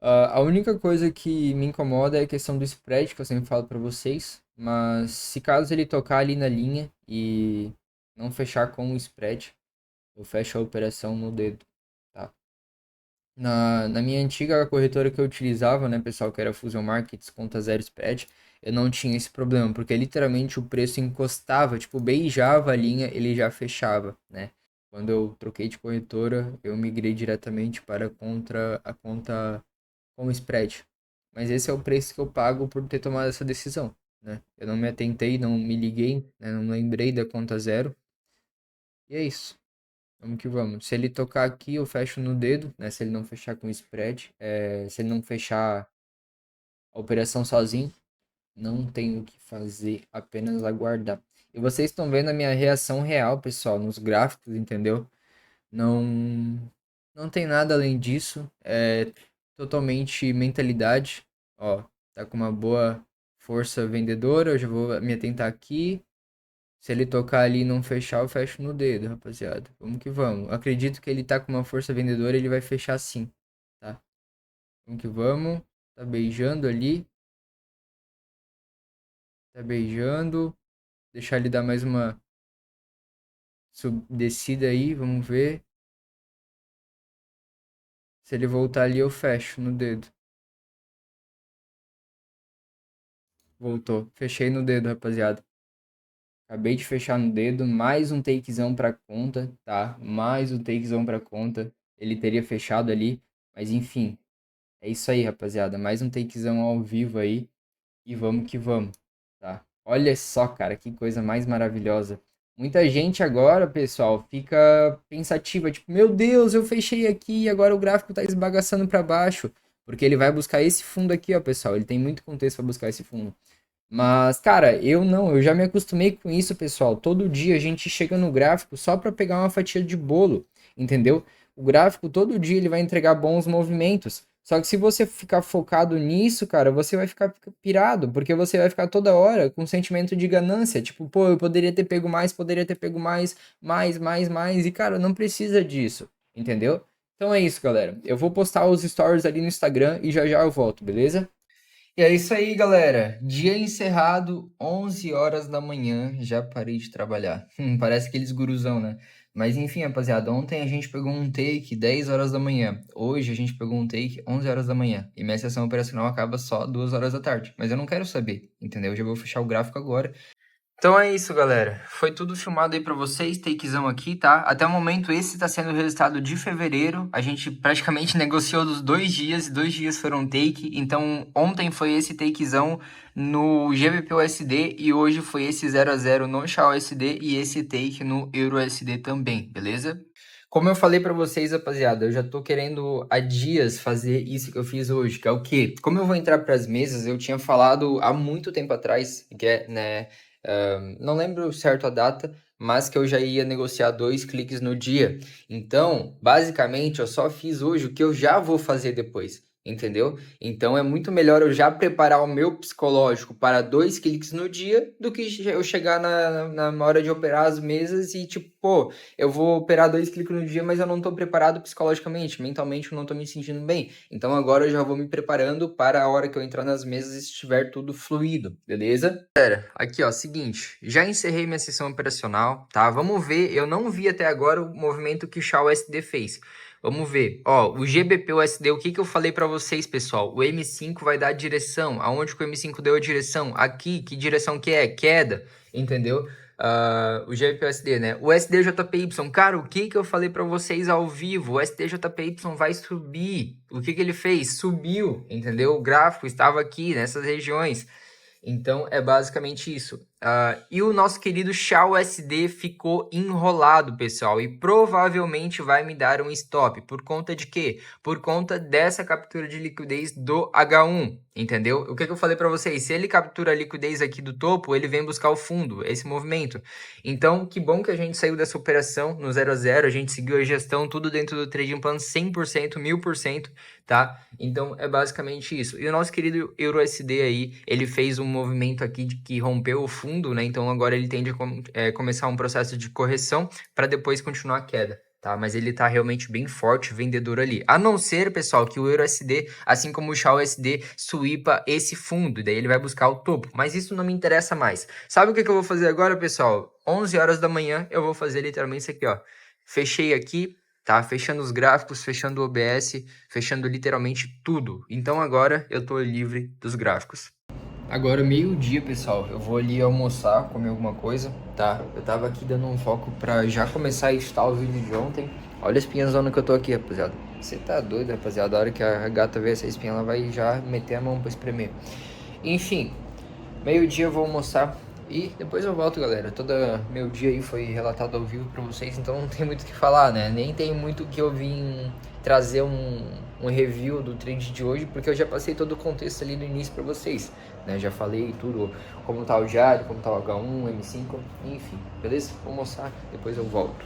A única coisa que me incomoda é a questão do spread, que eu sempre falo pra vocês. Mas se caso ele tocar ali na linha e não fechar com o spread, eu fecho a operação no dedo, tá? Na minha antiga corretora que eu utilizava, né, pessoal, que era Fusion Markets, conta zero spread, eu não tinha esse problema, porque literalmente o preço encostava, tipo, beijava a linha, ele já fechava, né? Quando eu troquei de corretora, eu migrei diretamente para a conta com spread. Mas esse é o preço que eu pago por ter tomado essa decisão, né? Eu não me atentei, não me liguei, né? Não lembrei da conta zero. E é isso. Vamos que vamos. Se ele tocar aqui, eu fecho no dedo, né? Se ele não fechar com spread, se ele não fechar a operação sozinho, não tenho o que fazer, apenas aguardar. E vocês estão vendo a minha reação real, pessoal, nos gráficos, entendeu? Não, não tem nada além disso. É totalmente mentalidade. Ó, tá com uma boa força vendedora. Eu já vou me atentar aqui. Se ele tocar ali e não fechar, eu fecho no dedo, rapaziada. Vamos que vamos. Acredito que ele tá com uma força vendedora, ele vai fechar sim, tá? Vamos que vamos. Tá beijando ali. Tá beijando. Deixar ele dar mais uma descida aí, vamos ver. Se ele voltar ali, eu fecho no dedo. Voltou. Fechei no dedo, rapaziada. Acabei de fechar no dedo, mais um takezão pra conta, tá? Mais um takezão pra conta. Ele teria fechado ali, mas enfim. É isso aí, rapaziada. Mais um takezão ao vivo aí. E vamos que vamos, tá? Olha só, cara, que coisa mais maravilhosa. Muita gente agora, pessoal, fica pensativa, tipo, meu Deus, eu fechei aqui e agora o gráfico tá esbagaçando pra baixo. Porque ele vai buscar esse fundo aqui, ó, pessoal. Ele tem muito contexto pra buscar esse fundo. Mas, cara, eu não, eu já me acostumei com isso, pessoal. Todo dia a gente chega no gráfico só para pegar uma fatia de bolo, entendeu? O gráfico todo dia ele vai entregar bons movimentos. Só que se você ficar focado nisso, cara, você vai ficar pirado, porque você vai ficar toda hora com sentimento de ganância, tipo, pô, eu poderia ter pego mais, poderia ter pego mais, mais, e cara, não precisa disso, entendeu? Então é isso, galera. Eu vou postar os stories ali no Instagram e já já eu volto, beleza? E é isso aí, galera. Dia encerrado, 11 horas da manhã. Já parei de trabalhar. Parece aqueles guruzão, né? Mas enfim, rapaziada, ontem a gente pegou um take 10 horas da manhã. Hoje a gente pegou um take 11 horas da manhã. E minha sessão operacional acaba só 2 horas da tarde. Mas eu não quero saber, entendeu? Eu já vou fechar o gráfico agora. Então é isso, galera. Foi tudo filmado aí pra vocês, takezão aqui, tá? Até o momento, esse tá sendo o resultado de fevereiro. A gente praticamente negociou dos 2 dias, 2 dias foram take. Então, ontem foi esse takezão no GBP/USD e hoje foi esse 0 a 0 no XAU/USD e esse take no EUR/USD também, beleza? Como eu falei pra vocês, rapaziada, eu já tô querendo há dias fazer isso que eu fiz hoje, que é o quê? Como eu vou entrar pras mesas, eu tinha falado há muito tempo atrás, que é, né, não lembro certo a data, mas que eu já ia negociar 2 cliques no dia. Então, basicamente, eu só fiz hoje o que eu já vou fazer depois, entendeu? Então, é muito melhor eu já preparar o meu psicológico para 2 cliques no dia do que eu chegar na hora de operar as mesas e, tipo, pô, eu vou operar 2 cliques no dia, mas eu não estou preparado psicologicamente, mentalmente eu não estou me sentindo bem. Então, agora eu já vou me preparando para a hora que eu entrar nas mesas e estiver tudo fluido, beleza? Aqui, ó, seguinte, já encerrei minha sessão operacional, tá? Vamos ver, eu não vi até agora o movimento que o XAU/USD fez. Vamos ver, ó, o GBP/USD, o que que eu falei pra vocês, pessoal? O M5 vai dar a direção, aonde que o M5 deu a direção? Aqui, que direção que é? Queda, entendeu? O GBP/USD, né? O SDJPY, cara, o que que eu falei pra vocês ao vivo? O SDJPY vai subir. O que que ele fez? Subiu, entendeu? O gráfico estava aqui, nessas regiões. Então, é basicamente isso. E o nosso querido SHA-USD ficou enrolado, pessoal, e provavelmente vai me dar um stop. Por conta de quê? Por conta dessa captura de liquidez do H1, entendeu? O que eu falei para vocês? Se ele captura a liquidez aqui do topo, ele vem buscar o fundo, esse movimento. Então, que bom que a gente saiu dessa operação no 0 a 0, a gente seguiu a gestão, tudo dentro do trading plan 100%, 1000%, tá? Então, é basicamente isso. E o nosso querido EURUSD aí, ele fez um movimento aqui de que rompeu o fundo, né? Então, agora ele tende a começar um processo de correção para depois continuar a queda, tá? Mas ele tá realmente bem forte, vendedor ali. A não ser, pessoal, que o EURUSD, assim como o SHA-USD, sweepa esse fundo, e daí ele vai buscar o topo. Mas isso não me interessa mais. Sabe o que eu vou fazer agora, pessoal? 11 horas da manhã, eu vou fazer literalmente isso aqui, ó. Fechei aqui, tá? Fechando os gráficos, fechando o OBS, fechando literalmente tudo. Então agora eu tô livre dos gráficos. Agora meio-dia, pessoal, eu vou ali almoçar, comer alguma coisa, tá? Eu tava aqui dando um foco pra já começar a editar o vídeo de ontem. Olha a espinhazona que eu tô aqui, rapaziada. Você tá doido, rapaziada? A hora que a gata ver essa espinha, ela vai já meter a mão pra espremer. Enfim, meio-dia eu vou almoçar e depois eu volto, galera. Toda meio-dia aí foi relatado ao vivo pra vocês, então não tem muito o que falar, né? Nem tem muito que eu vim trazer um review do trade de hoje, porque eu já passei todo o contexto ali no início pra vocês, né? Já falei tudo, como tá o diário, como tá o H1, M5, enfim, beleza? Vou almoçar, depois eu volto.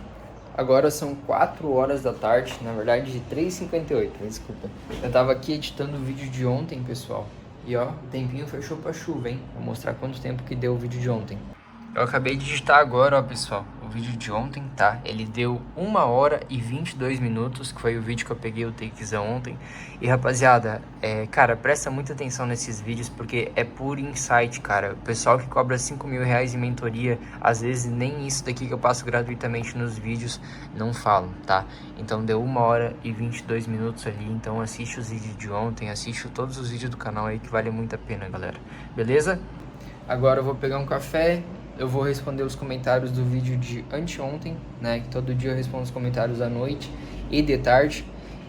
Agora são 4 horas da tarde, na verdade 3h58, desculpa. Eu tava aqui editando o vídeo de ontem, pessoal. E ó, o tempinho fechou pra chuva, hein? Vou mostrar quanto tempo que deu o vídeo de ontem. Eu acabei de digitar agora, ó, pessoal, o vídeo de ontem, tá? Ele deu 1 hora e 22 minutos, que foi o vídeo que eu peguei o takezão ontem. E, rapaziada, cara, presta muita atenção nesses vídeos, porque é puro insight, cara. O pessoal que cobra 5 mil reais em mentoria, às vezes nem isso daqui que eu passo gratuitamente nos vídeos não falam, tá? Então, deu 1 hora e 22 minutos ali, então assiste os vídeos de ontem, assiste todos os vídeos do canal aí, que vale muito a pena, galera. Beleza? Agora eu vou pegar um café. Eu vou responder os comentários do vídeo de anteontem, né? Que todo dia eu respondo os comentários à noite e de tarde.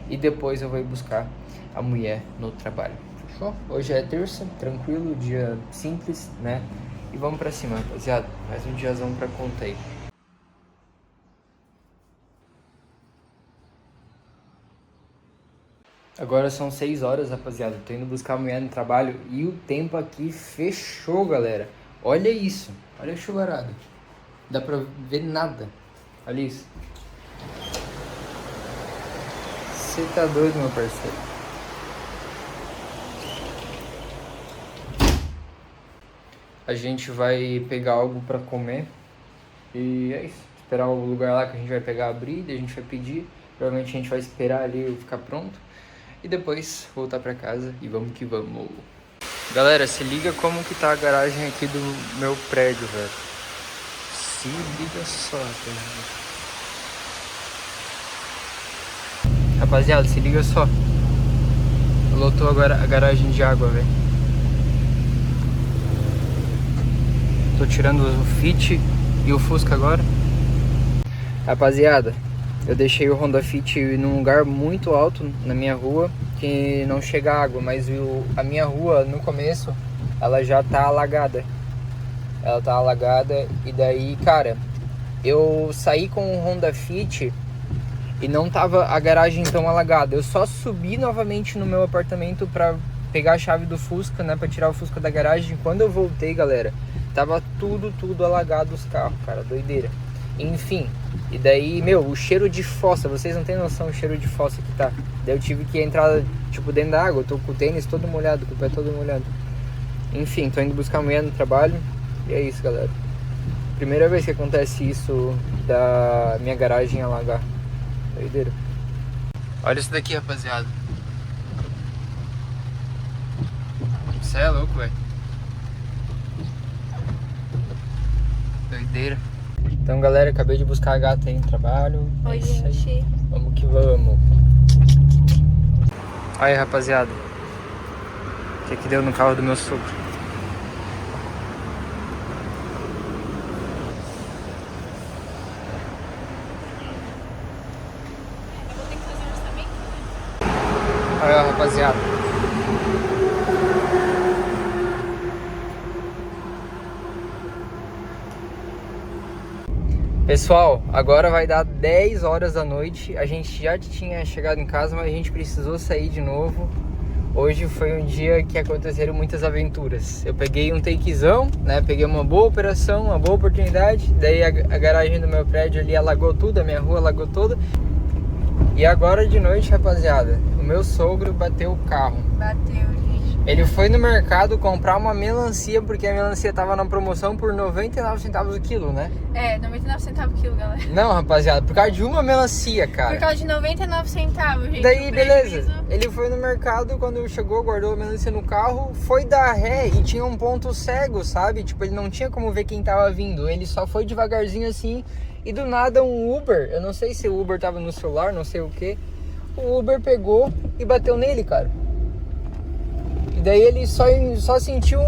E depois eu vou ir buscar a mulher no trabalho. Fechou? Hoje é terça, tranquilo, dia simples, né? E vamos pra cima, rapaziada. Mais um diazão pra conta aí. Agora são 6 horas, rapaziada. Tô indo buscar a mulher no trabalho e o tempo aqui fechou, galera. Olha isso. Olha a chuvarada. Dá pra ver nada. Olha isso. Você tá doido, meu parceiro. A gente vai pegar algo pra comer. E é isso. Esperar o lugar lá que a gente vai pegar, abrir. Daí a gente vai pedir. Provavelmente a gente vai esperar ali ficar pronto. E depois voltar pra casa e vamos que vamos. Galera, se liga como que tá a garagem aqui do meu prédio, velho. Se liga só, rapaziada, se liga só. Lotou agora a garagem de água, velho. Tô tirando o Fit e o Fusca agora. Rapaziada, eu deixei o Honda Fit num lugar muito alto na minha rua, que não chega água, mas a minha rua, no começo, ela já tá alagada. Ela tá alagada e daí, cara, eu saí com o Honda Fit e não tava a garagem tão alagada. Eu só subi novamente no meu apartamento pra pegar a chave do Fusca, né, pra tirar o Fusca da garagem. Quando eu voltei, galera, tava tudo alagado os carros, cara, doideira. Enfim, e daí, meu, o cheiro de fossa, vocês não tem noção o cheiro de fossa que tá. Daí eu tive que entrar, tipo, dentro da água, eu tô com o tênis todo molhado, com o pé todo molhado. Enfim, tô indo buscar a mulher no trabalho, e é isso, galera. Primeira vez que acontece isso da minha garagem alagar. Doideira. Olha isso daqui, rapaziada. Você é louco, velho. Doideira. Então, galera, acabei de buscar a gata aí no trabalho. Oi, gente. Vamos que vamos. Aí, rapaziada. O que deu no carro do meu sogro? Eu vou ter que fazer um orçamento, né? Aí, ó, rapaziada. Pessoal, agora vai dar 10 horas da noite. A gente já tinha chegado em casa, mas a gente precisou sair de novo. Hoje foi um dia que aconteceram muitas aventuras. Eu peguei um takezão, né? Peguei uma boa operação, uma boa oportunidade. Daí a garagem do meu prédio ali alagou tudo, a minha rua alagou toda. E agora de noite, rapaziada, o meu sogro bateu o carro. Bateu, gente. Ele foi no mercado comprar uma melancia, porque a melancia tava na promoção por 99 centavos o quilo, né? É, 99 centavos o quilo, galera. Não, rapaziada, por causa de uma melancia, cara. Por causa de 99 centavos, gente. Daí, o beleza. prejuízo. Ele foi no mercado, quando chegou, guardou a melancia no carro, foi dar ré e tinha um ponto cego, sabe? Tipo, ele não tinha como ver quem tava vindo. Ele só foi devagarzinho assim e do nada um Uber, eu não sei se o Uber tava no celular, não sei o que, o Uber pegou e bateu nele, cara. E daí ele só sentiu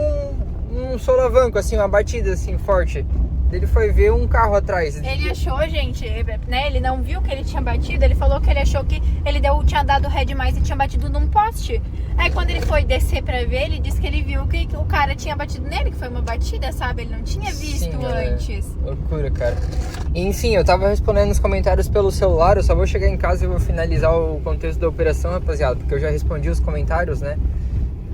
um solavanco, assim, uma batida assim forte. Ele foi ver um carro atrás. Ele achou, gente, né? Ele não viu que ele tinha batido. Ele falou que ele achou que ele tinha dado ré demais e tinha batido num poste. Aí quando ele foi descer pra ver, ele disse que ele viu que o cara tinha batido nele, que foi uma batida, sabe? Ele não tinha visto Sim, antes. Loucura, cara. Enfim, eu tava respondendo nos comentários pelo celular. Eu só vou chegar em casa e vou finalizar o contexto da operação, rapaziada, porque eu já respondi os comentários, né?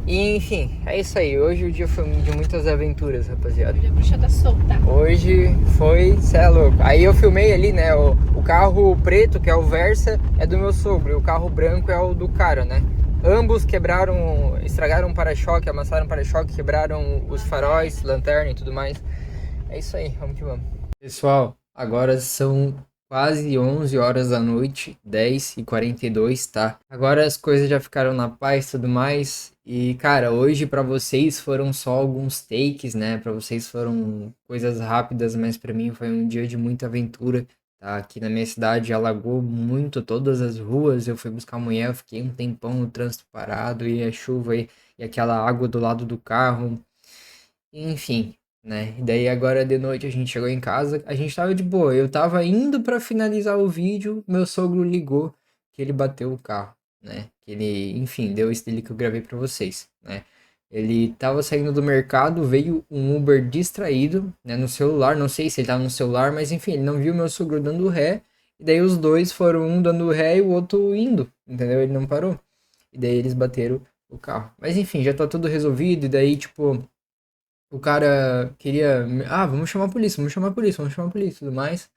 E, enfim, é isso aí. Hoje o dia foi de muitas aventuras, rapaziada. A bruxa tá solta. Hoje foi, cê é louco. Aí eu filmei ali, né, o carro preto, que é o Versa, é do meu sogro, e o carro branco é o do cara, né? Ambos quebraram, estragaram o para-choque, amassaram o para-choque, quebraram os faróis, lanterna e tudo mais. É isso aí, vamos que vamos. Pessoal, agora são quase 11 horas da noite, 10h42, tá? Agora as coisas já ficaram na paz e tudo mais. E, cara, hoje pra vocês foram só alguns takes, né? Pra vocês foram coisas rápidas, mas pra mim foi um dia de muita aventura, tá? Aqui na minha cidade alagou muito todas as ruas. Eu fui buscar a mulher, eu fiquei um tempão no trânsito parado e a chuva e aquela água do lado do carro. Enfim, né? E daí agora de noite a gente chegou em casa, a gente tava de boa. Eu tava indo pra finalizar o vídeo, meu sogro ligou que ele bateu o carro, né? Que ele, enfim, deu esse dele que eu gravei pra vocês, né? Ele tava saindo do mercado, veio um Uber distraído, né, no celular, não sei se ele tava no celular, mas enfim, ele não viu meu sogro dando ré, e daí os dois foram um dando ré e o outro indo, entendeu? Ele não parou. E daí eles bateram o carro. Mas enfim, já tá tudo resolvido, e daí, tipo, o cara queria. Ah, vamos chamar a polícia, vamos chamar a polícia, vamos chamar a polícia e tudo mais.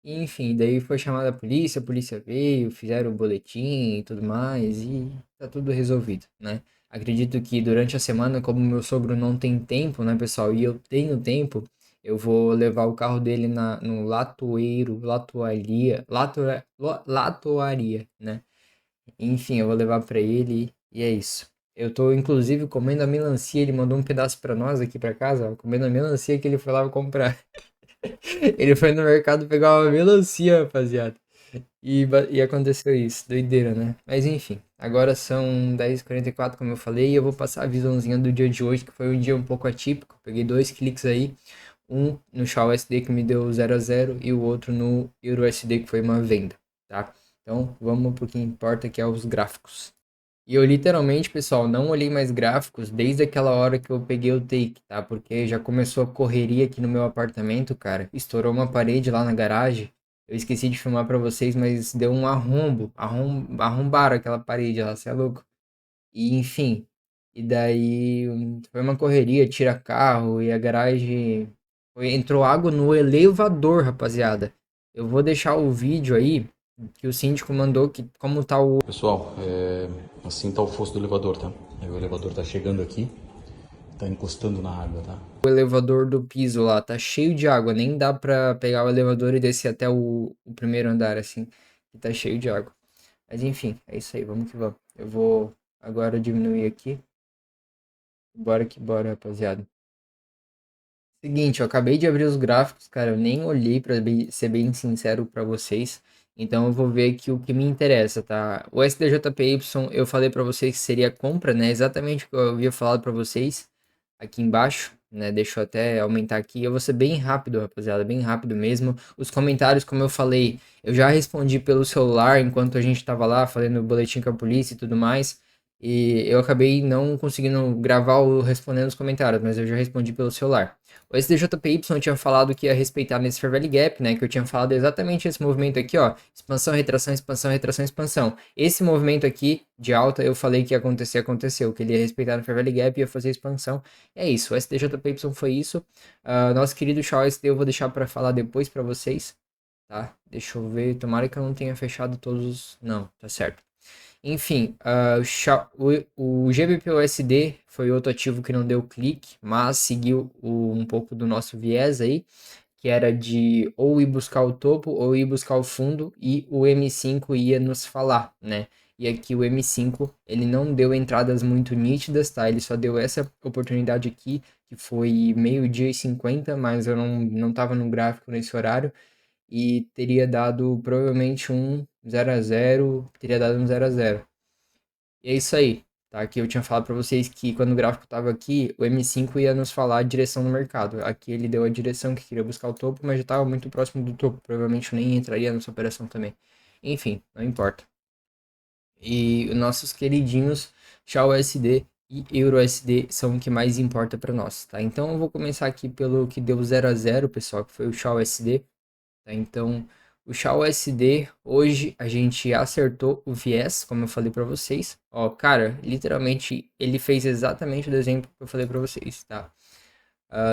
E, enfim, daí foi chamada a polícia veio, fizeram o boletim e tudo mais, e tá tudo resolvido, né? Acredito que durante a semana, como meu sogro não tem tempo, né, pessoal, e eu tenho tempo, eu vou levar o carro dele no latoaria, né? Enfim, eu vou levar pra ele e é isso. Eu tô, inclusive, comendo a melancia. Ele mandou um pedaço pra nós aqui pra casa, ó, comendo a melancia que ele foi lá comprar. Ele foi no mercado pegar uma melancia, rapaziada. E aconteceu isso. Doideira, né? Mas enfim, agora são 10h44, como eu falei, e eu vou passar a visãozinha do dia de hoje, que foi um dia um pouco atípico. Peguei dois cliques aí. Um no Shaw SD que me deu 0 a 0 e o outro no EURUSD que foi uma venda, tá? Então vamos pro que importa, que é os gráficos. E eu literalmente, pessoal, não olhei mais gráficos desde aquela hora que eu peguei o take, tá? Porque já começou a correria aqui no meu apartamento, cara. Estourou uma parede lá na garagem. Eu esqueci de filmar pra vocês, mas deu um arrombo. Arrombaram aquela parede lá, cê é louco. E enfim. E daí foi uma correria, tira carro e a garagem. Entrou água no elevador, rapaziada. Eu vou deixar o vídeo aí que o síndico mandou que como tá o Pessoal, assim tá o fosso do elevador, tá? Aí o elevador tá chegando aqui, tá encostando na água, tá? elevador do piso lá, tá cheio de água, nem dá pra pegar o elevador e descer até o primeiro andar, assim, que tá cheio de água. Mas enfim, é isso aí, vamos que vamos. Eu vou agora diminuir aqui. Bora que bora, rapaziada. Seguinte, eu acabei de abrir os gráficos, cara, eu nem olhei pra ser bem sincero pra vocês. Então eu vou ver aqui o que me interessa, tá? O SDJPY, eu falei pra vocês que seria compra, né? Exatamente o que eu havia falado pra vocês aqui embaixo, né? Deixa eu até aumentar aqui. Eu vou ser bem rápido, rapaziada, bem rápido mesmo. Os comentários, como eu falei, eu já respondi pelo celular enquanto a gente tava lá fazendo o boletim com a polícia e tudo mais. E eu acabei não conseguindo gravar ou respondendo os comentários, mas eu já respondi pelo celular. O SDJPY tinha falado que ia respeitar nesse Fair Value Gap, né? Que eu tinha falado exatamente esse movimento aqui, ó. Expansão, retração, expansão, retração, expansão. Esse movimento aqui de alta, eu falei que ia acontecer, aconteceu. Que ele ia respeitar no Fair Value Gap e ia fazer expansão. É isso, o SDJPY foi isso. Nosso querido Shaw SD eu vou deixar para falar depois para vocês, tá? Deixa eu ver, tomara que eu não tenha fechado todos os... Não, tá certo. Enfim, o GBPUSD foi outro ativo que não deu clique, mas seguiu um pouco do nosso viés aí, que era de ou ir buscar o topo ou ir buscar o fundo, e o M5 ia nos falar, né? E aqui o M5, ele não deu entradas muito nítidas, tá? Ele só deu essa oportunidade aqui, que foi meio-dia e 50, mas eu não tava no gráfico nesse horário, e teria dado provavelmente um 0 a 0, teria dado um 0 a 0. E é isso aí, tá? Aqui eu tinha falado para vocês que quando o gráfico tava aqui, o M5 ia nos falar a direção do mercado. Aqui ele deu a direção que queria buscar o topo, mas já estava muito próximo do topo. Provavelmente eu nem entraria nessa operação também. Enfim, não importa. E nossos queridinhos Shao USD e Euro USD são o que mais importa para nós, tá? Então eu vou começar aqui pelo que deu 0 a 0, pessoal, que foi o Shao USD. Tá? Então, o Shao USD, hoje a gente acertou o viés, como eu falei para vocês. Ó, cara, literalmente ele fez exatamente o desenho que eu falei para vocês, tá?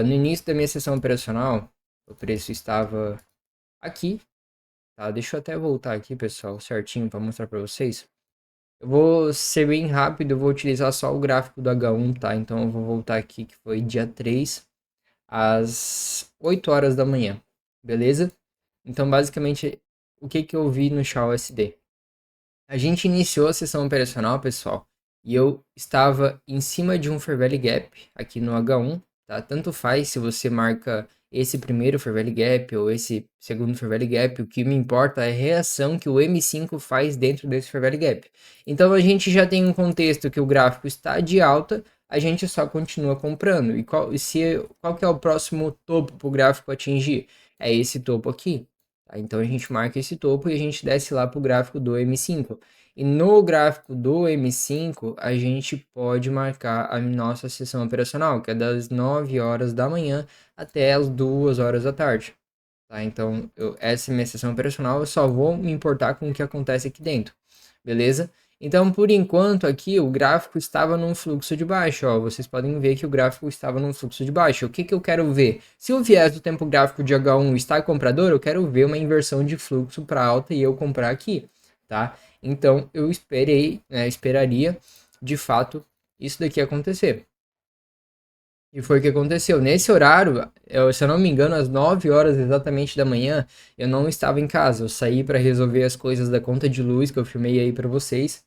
No início da minha sessão operacional, o preço estava aqui, tá? Deixa eu até voltar aqui, pessoal, certinho para mostrar para vocês. Eu vou ser bem rápido, eu vou utilizar só o gráfico do H1, tá? Então eu vou voltar aqui, que foi dia 3, às 8 horas da manhã, beleza? Então, basicamente, o que eu vi no Shao USD? A gente iniciou a sessão operacional, pessoal, e eu estava em cima de um Fair Value Gap aqui no H1, tá? Tanto faz se você marca esse primeiro Fair Value Gap ou esse segundo Fair Value Gap, o que me importa é a reação que o M5 faz dentro desse Fair Value Gap. Então, a gente já tem um contexto que o gráfico está de alta, a gente só continua comprando. E qual que é o próximo topo para o gráfico atingir? É esse topo aqui. Tá? Então a gente marca esse topo e a gente desce lá para o gráfico do M5. E no gráfico do M5, a gente pode marcar a nossa sessão operacional, que é das 9 horas da manhã até as 2 horas da tarde. Tá? Então, essa é a minha sessão operacional, eu só vou me importar com o que acontece aqui dentro. Beleza? Então, por enquanto, aqui o gráfico estava num fluxo de baixo, ó. Vocês podem ver que o gráfico estava num fluxo de baixo. O que eu quero ver? Se o viés do tempo gráfico de H1 está comprador, eu quero ver uma inversão de fluxo para alta e eu comprar aqui, tá? Então, eu esperaria, de fato, isso daqui acontecer. E foi o que aconteceu. Nesse horário, se eu não me engano, às 9 horas exatamente da manhã, eu não estava em casa. Eu saí para resolver as coisas da conta de luz que eu filmei aí para vocês,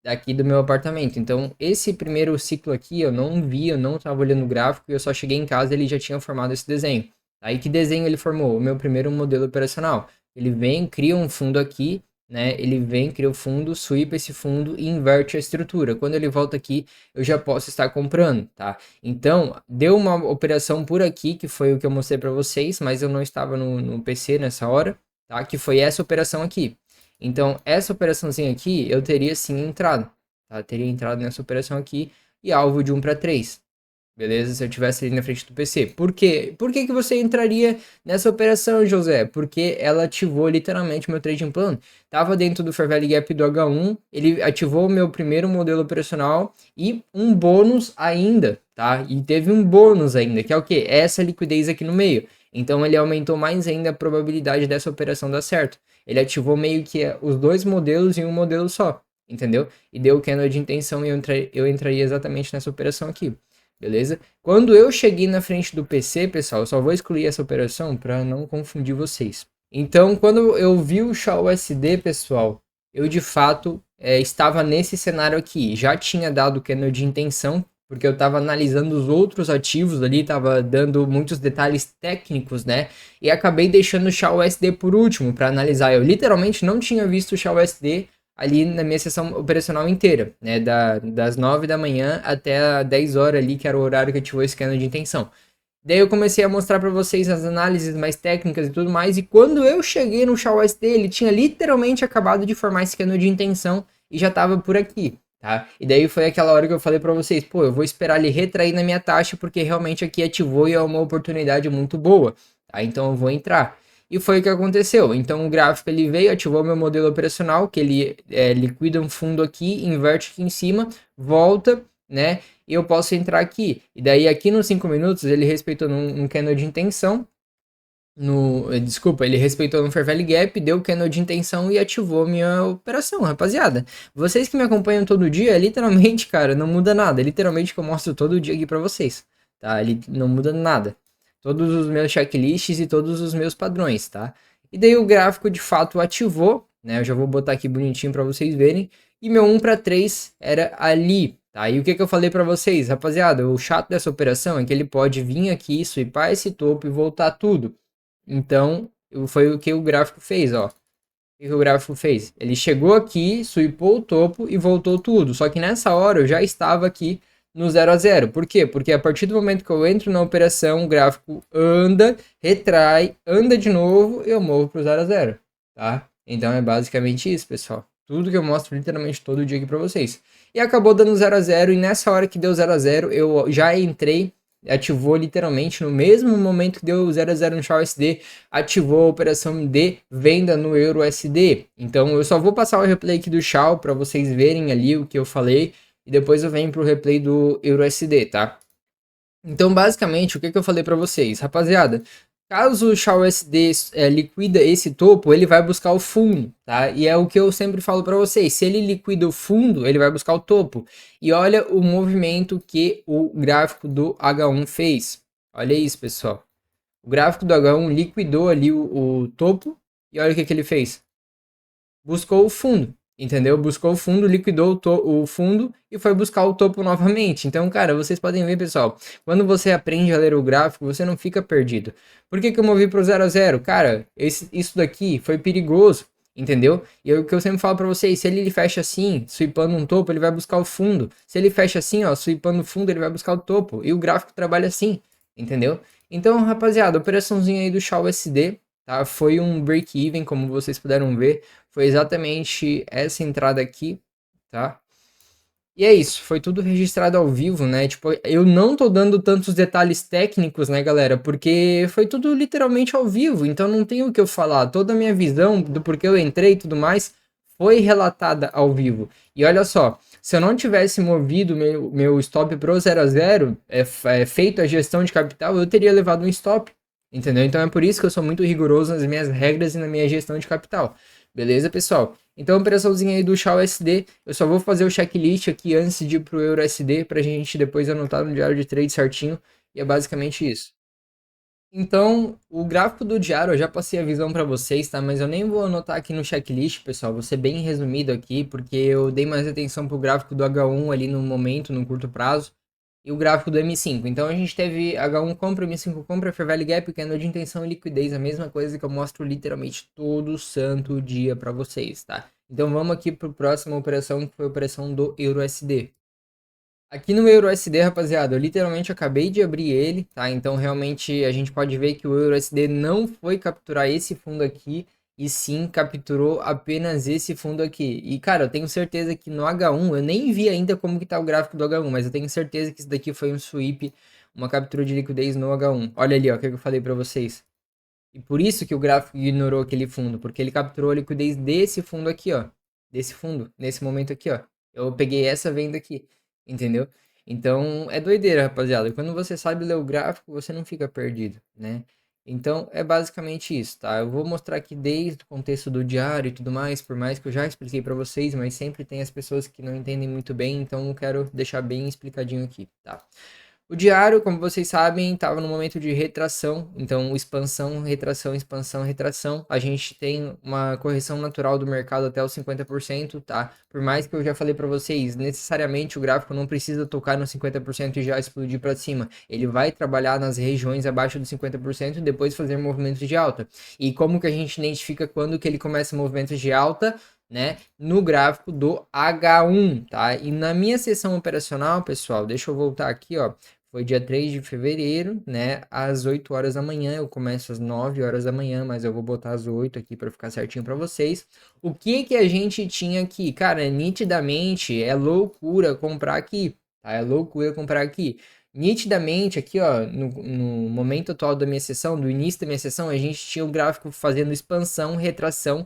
daqui do meu apartamento. Então, esse primeiro ciclo aqui eu não vi, eu não estava olhando o gráfico, e eu só cheguei em casa e ele já tinha formado esse desenho. Aí que desenho ele formou? O meu primeiro modelo operacional. Ele vem, cria um fundo aqui, né? Ele vem, cria o fundo, sweepa esse fundo e inverte a estrutura. Quando ele volta aqui, eu já posso estar comprando, tá? Então, deu uma operação por aqui, que foi o que eu mostrei para vocês, mas eu não estava no PC nessa hora, tá? Que foi essa operação aqui. Então, essa operaçãozinha aqui, eu teria sim entrado, tá? Teria entrado nessa operação aqui e alvo de 1 para 3. Beleza? Se eu tivesse ali na frente do PC. Por quê? Por que você entraria nessa operação, José? Porque ela ativou literalmente o meu trading plan. Tava dentro do Fair Value Gap do H1, ele ativou o meu primeiro modelo operacional e um bônus ainda, tá? E teve um bônus ainda, que é o quê? Essa liquidez aqui no meio. Então ele aumentou mais ainda a probabilidade dessa operação dar certo. Ele ativou meio que os dois modelos em um modelo só, entendeu? E deu o candle de intenção e eu entraria exatamente nessa operação aqui. Beleza? Quando eu cheguei na frente do PC, pessoal, eu só vou excluir essa operação para não confundir vocês. Então, quando eu vi o Shao USD, pessoal, eu de fato estava nesse cenário aqui. Já tinha dado o candle de intenção, porque eu estava analisando os outros ativos ali, estava dando muitos detalhes técnicos, né? E acabei deixando o Shao USD por último para analisar. Eu literalmente não tinha visto o Shao USD ali na minha sessão operacional inteira, né, das 9 da manhã até as 10 horas ali, que era o horário que ativou esse candle de intenção. Daí eu comecei a mostrar para vocês as análises mais técnicas e tudo mais, e quando eu cheguei no Shao USD, ele tinha literalmente acabado de formar esse candle de intenção e já estava por aqui, tá? E daí foi aquela hora que eu falei para vocês, pô, eu vou esperar ele retrair na minha taxa, porque realmente aqui ativou e é uma oportunidade muito boa, tá? Então eu vou entrar. E foi o que aconteceu. Então o gráfico ele veio, ativou meu modelo operacional, que ele liquida um fundo aqui, inverte aqui em cima, volta, né? E eu posso entrar aqui. E daí aqui nos 5 minutos ele respeitou um candle de intenção, desculpa, ele respeitou no Fair Value Gap, deu o candle de intenção e ativou minha operação, rapaziada. Vocês que me acompanham todo dia, literalmente, cara, não muda nada. Literalmente que eu mostro todo dia aqui pra vocês, tá? Ele não muda nada. Todos os meus checklists e todos os meus padrões, tá? E daí o gráfico de fato ativou, né? Eu já vou botar aqui bonitinho pra vocês verem. E meu 1 para 3 era ali, tá? E o que eu falei pra vocês? Rapaziada, o chato dessa operação é que ele pode vir aqui, swipar esse topo e voltar tudo. Então, foi o que o gráfico fez, ó. O que o gráfico fez? Ele chegou aqui, swipou o topo e voltou tudo. Só que nessa hora eu já estava aqui no 0 a 0. Por quê? Porque a partir do momento que eu entro na operação, o gráfico anda, retrai, anda de novo e eu movo pro 0 a 0, tá? Então é basicamente isso, pessoal. Tudo que eu mostro literalmente todo dia aqui pra vocês. E acabou dando 0 a 0 e nessa hora que deu 0 a 0, eu já entrei, ativou literalmente no mesmo momento que deu 0 a 0 no XAU-USD, ativou a operação de venda no EURUSD. Então eu só vou passar o replay aqui do XAU para vocês verem ali o que eu falei e depois eu venho pro replay do EURUSD, tá? Então basicamente o que eu falei para vocês, rapaziada, caso o XAU-USD liquida esse topo, ele vai buscar o fundo, tá? E é o que eu sempre falo para vocês, se ele liquida o fundo, ele vai buscar o topo. E olha o movimento que o gráfico do H1 fez. Olha isso, pessoal. O gráfico do H1 liquidou ali o topo e olha o que ele fez. Buscou o fundo. Entendeu? Buscou o fundo, liquidou o fundo e foi buscar o topo novamente. Então, cara, vocês podem ver, pessoal, quando você aprende a ler o gráfico, você não fica perdido. Por que eu movi pro 0 a 0? Cara, isso daqui foi perigoso, entendeu? E é o que eu sempre falo pra vocês, se ele fecha assim, swipando um topo, ele vai buscar o fundo. Se ele fecha assim, ó, swipando o fundo, ele vai buscar o topo. E o gráfico trabalha assim, entendeu? Então, rapaziada, operaçãozinha aí do XAU-USD, tá? Foi um break-even, como vocês puderam ver. Foi exatamente essa entrada aqui, tá? E é isso, foi tudo registrado ao vivo, né? Tipo, eu não tô dando tantos detalhes técnicos, né, galera? Porque foi tudo literalmente ao vivo, então não tem o que eu falar. Toda a minha visão do porquê eu entrei e tudo mais foi relatada ao vivo. E olha só, se eu não tivesse movido meu stop pro 0 a 0, feito a gestão de capital, eu teria levado um stop, entendeu? Então é por isso que eu sou muito rigoroso nas minhas regras e na minha gestão de capital. Beleza, pessoal? Então, a operaçãozinha aí do XAU-USD, eu só vou fazer o checklist aqui antes de ir pro EURUSD pra gente depois anotar no diário de trade certinho, e é basicamente isso. Então, o gráfico do diário eu já passei a visão para vocês, tá? Mas eu nem vou anotar aqui no checklist, pessoal, vou ser bem resumido aqui, porque eu dei mais atenção pro gráfico do H1 ali no momento, no curto prazo, e o gráfico do M5. Então a gente teve H1 compra, M5 compra, Fair Value Gap, candle de intenção e liquidez, a mesma coisa que eu mostro literalmente todo santo dia para vocês, tá? Então vamos aqui para a próxima operação, que foi a operação do EURUSD. Aqui no EURUSD, rapaziada, eu literalmente acabei de abrir ele, tá? Então realmente a gente pode ver que o EURUSD não foi capturar esse fundo aqui, e sim capturou apenas esse fundo aqui. E cara, eu tenho certeza que no H1, eu nem vi ainda como que tá o gráfico do H1, mas eu tenho certeza que isso daqui foi um sweep, uma captura de liquidez no H1. Olha ali, ó, o que eu falei pra vocês. E por isso que o gráfico ignorou aquele fundo, porque ele capturou a liquidez desse fundo aqui, ó. Desse fundo, nesse momento aqui, ó. Eu peguei essa venda aqui, entendeu? Então, é doideira, rapaziada. Quando você sabe ler o gráfico, você não fica perdido, né? Então, é basicamente isso, tá? Eu vou mostrar aqui desde o contexto do diário e tudo mais, por mais que eu já expliquei pra vocês, mas sempre tem as pessoas que não entendem muito bem, então eu quero deixar bem explicadinho aqui, tá? O diário, como vocês sabem, estava no momento de retração, então expansão, retração, expansão, retração. A gente tem uma correção natural do mercado até os 50%, tá? Por mais que eu já falei para vocês, necessariamente o gráfico não precisa tocar no 50% e já explodir para cima. Ele vai trabalhar nas regiões abaixo dos 50% e depois fazer movimentos de alta. E como que a gente identifica quando que ele começa movimentos de alta? Né, no gráfico do H1, tá? E na minha sessão operacional, pessoal, deixa eu voltar aqui, ó. foi dia 3 de fevereiro, né, às 8 horas da manhã. Eu começo às 9 horas da manhã, mas eu vou botar às 8 aqui para ficar certinho para vocês. O que que a gente tinha aqui? Cara, nitidamente é loucura comprar aqui, tá? É loucura comprar aqui. Nitidamente, aqui, ó, no momento atual da minha sessão, do início da minha sessão, a gente tinha o gráfico fazendo expansão, retração,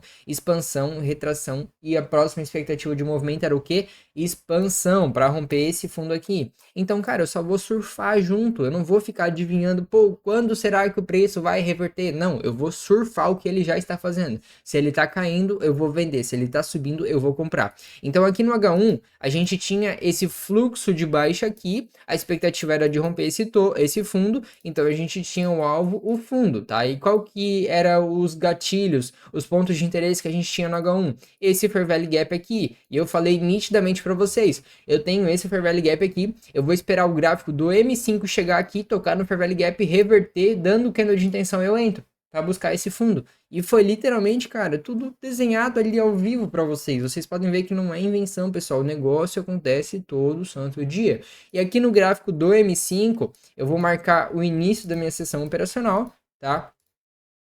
e a próxima expectativa de movimento era o quê? Expansão, para romper esse fundo aqui. Então, cara, eu só vou surfar junto, eu não vou ficar adivinhando, pô, quando será que o preço vai reverter? Não, eu vou surfar o que ele já está fazendo. Se ele tá caindo, eu vou vender, se ele tá subindo, eu vou comprar. Então, aqui no H1, a gente tinha esse fluxo de baixa aqui, a expectativa era de romper esse fundo, então a gente tinha o alvo, o fundo, tá? E qual que era os gatilhos, os pontos de interesse que a gente tinha no H1? Esse Fair Value Gap aqui, e eu falei nitidamente para vocês, eu tenho esse Fair Value Gap aqui, eu vou esperar o gráfico do M5 chegar aqui, tocar no Fair Value Gap, reverter, dando o candle de intenção, eu entro para buscar esse fundo. E foi literalmente, cara, tudo desenhado ali ao vivo para vocês. Vocês podem ver que não é invenção, pessoal. O negócio acontece todo santo dia. E aqui no gráfico do M5, eu vou marcar o início da minha sessão operacional, tá?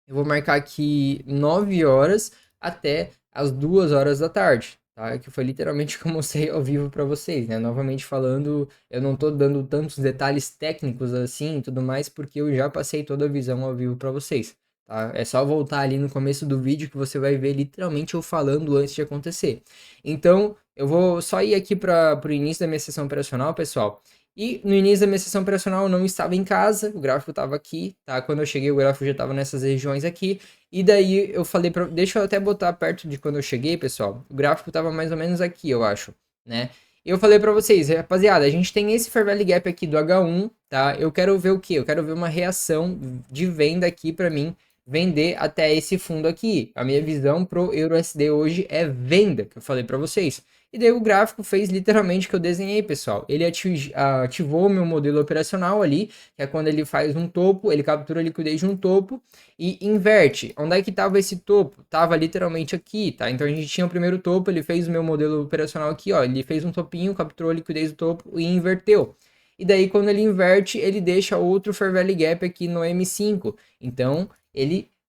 Eu vou marcar aqui 9 horas até as 2 horas da tarde, tá? Que foi literalmente o que eu mostrei ao vivo para vocês, né? Novamente falando, eu não tô dando tantos detalhes técnicos assim e tudo mais, porque eu já passei toda a visão ao vivo para vocês, tá? É só voltar ali no começo do vídeo que você vai ver literalmente eu falando antes de acontecer. Então, eu vou só ir aqui para o início da minha sessão operacional, pessoal. E no início da minha sessão operacional eu não estava em casa, o gráfico estava aqui, tá? Quando eu cheguei o gráfico já estava nessas regiões aqui. E daí eu falei para, deixa eu até botar perto de quando eu cheguei, pessoal. O gráfico estava mais ou menos aqui, eu acho, né? E eu falei para vocês, rapaziada, a gente tem esse Fair Value Gap aqui do H1, tá? Eu quero ver o quê? Eu quero ver uma reação de venda aqui para mim vender até esse fundo aqui. A minha visão pro EURUSD hoje é venda, que eu falei para vocês. E daí o gráfico fez literalmente o que eu desenhei, pessoal. Ele ativou o meu modelo operacional ali, que é quando ele faz um topo, ele captura a liquidez de um topo e inverte. Onde é que estava esse topo? Tava literalmente aqui, tá? Então a gente tinha o primeiro topo, ele fez o meu modelo operacional aqui, ó. Ele fez um topinho, capturou a liquidez do topo e inverteu. E daí quando ele inverte, ele deixa outro Fair Value Gap aqui no M5. Então,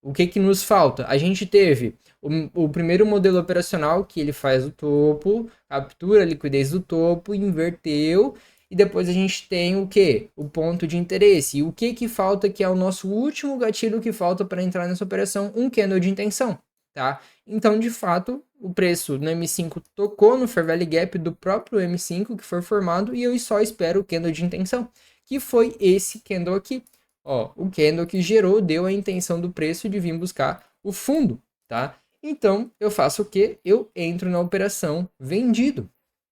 o que que nos falta? A gente teve o primeiro modelo operacional, que ele faz o topo, captura a liquidez do topo, inverteu, e depois a gente tem o que? O ponto de interesse. E o que que falta, que é o nosso último gatilho que falta para entrar nessa operação? Um candle de intenção, tá? Então, de fato, o preço no M5 tocou no Fair Value Gap do próprio M5 que foi formado, e eu só espero o candle de intenção, que foi esse candle aqui. Ó, o candle que gerou, deu a intenção do preço de vir buscar o fundo, tá? Então, eu faço o quê? Eu entro na operação vendido.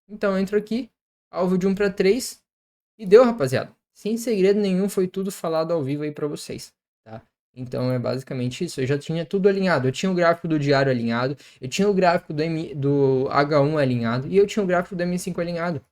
Então, eu entro aqui, alvo de 1 para 3, e deu, rapaziada. Sem segredo nenhum, foi tudo falado ao vivo aí para vocês, tá? Então, é basicamente isso. Eu já tinha tudo alinhado. Eu tinha o gráfico do diário alinhado, eu tinha o gráfico do H1 alinhado, e eu tinha o gráfico do M5 alinhado.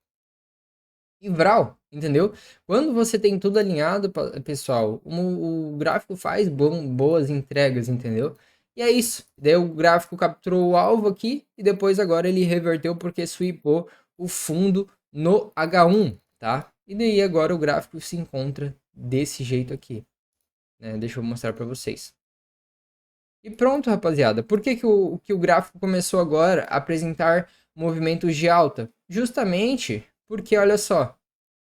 E Vral, entendeu? Quando você tem tudo alinhado, pessoal, o gráfico faz boas entregas, entendeu? E é isso. Daí o gráfico capturou o alvo aqui e depois agora ele reverteu porque sweepou o fundo no H1, tá? E daí agora o gráfico se encontra desse jeito aqui, né? Deixa eu mostrar para vocês. E pronto, rapaziada. Por que que o gráfico começou agora a apresentar movimentos de alta? Justamente porque, olha só,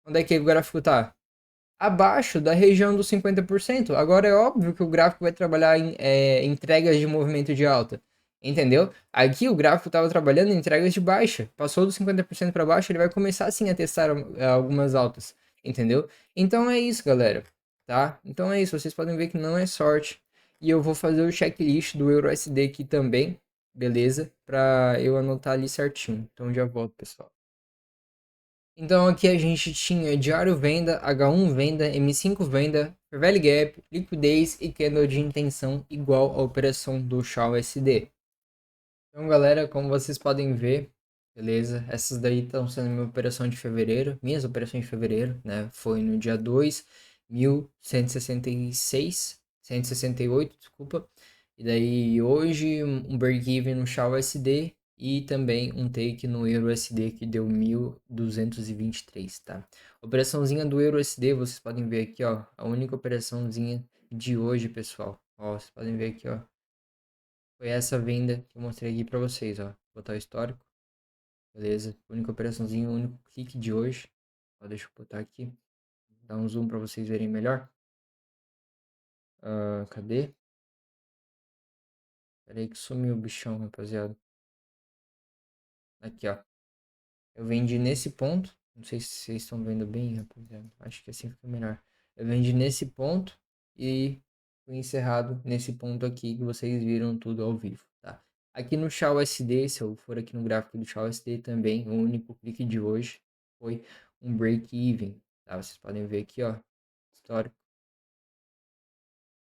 onde é que o gráfico está? Abaixo da região dos 50%. Agora é óbvio que o gráfico vai trabalhar em entregas de movimento de alta. Entendeu? Aqui o gráfico estava trabalhando em entregas de baixa. Passou dos 50% para baixo, ele vai começar sim a testar algumas altas. Entendeu? Então é isso, galera. Tá? Então é isso. Vocês podem ver que não é sorte. E eu vou fazer o checklist do EURUSD aqui também. Beleza? Para eu anotar ali certinho. Então já volto, pessoal. Então aqui a gente tinha diário venda, H1 venda, M5 venda, Fair Value Gap, liquidez e candle de intenção igual à operação do SHA-USD. Então galera, como vocês podem ver, beleza? Essas daí estão sendo minha operação de fevereiro, minhas operações de fevereiro, né? Foi no dia 2, 1166, 168, desculpa. E daí hoje um break-even no SHA-USD e também um take no EURUSD que deu 1.223, tá? Operaçãozinha do EURUSD, vocês podem ver aqui, ó, a única operaçãozinha de hoje, pessoal. Ó, vocês podem ver aqui, ó, foi essa venda que eu mostrei aqui pra vocês, ó. Vou botar o histórico, beleza? Única operaçãozinha, o único clique de hoje. Ó, deixa eu botar aqui, dar um zoom pra vocês verem melhor. Cadê? Pera aí que sumiu o bichão, rapaziada. Aqui, ó. Eu vendi nesse ponto. Não sei se vocês estão vendo bem, rapaziada. Acho que assim fica melhor. Eu vendi nesse ponto e fui encerrado nesse ponto aqui que vocês viram tudo ao vivo, tá? Aqui no Chá USD, se eu for aqui no gráfico do Chá USD também, o único clique de hoje foi um break-even, tá? Vocês podem ver aqui, ó, histórico.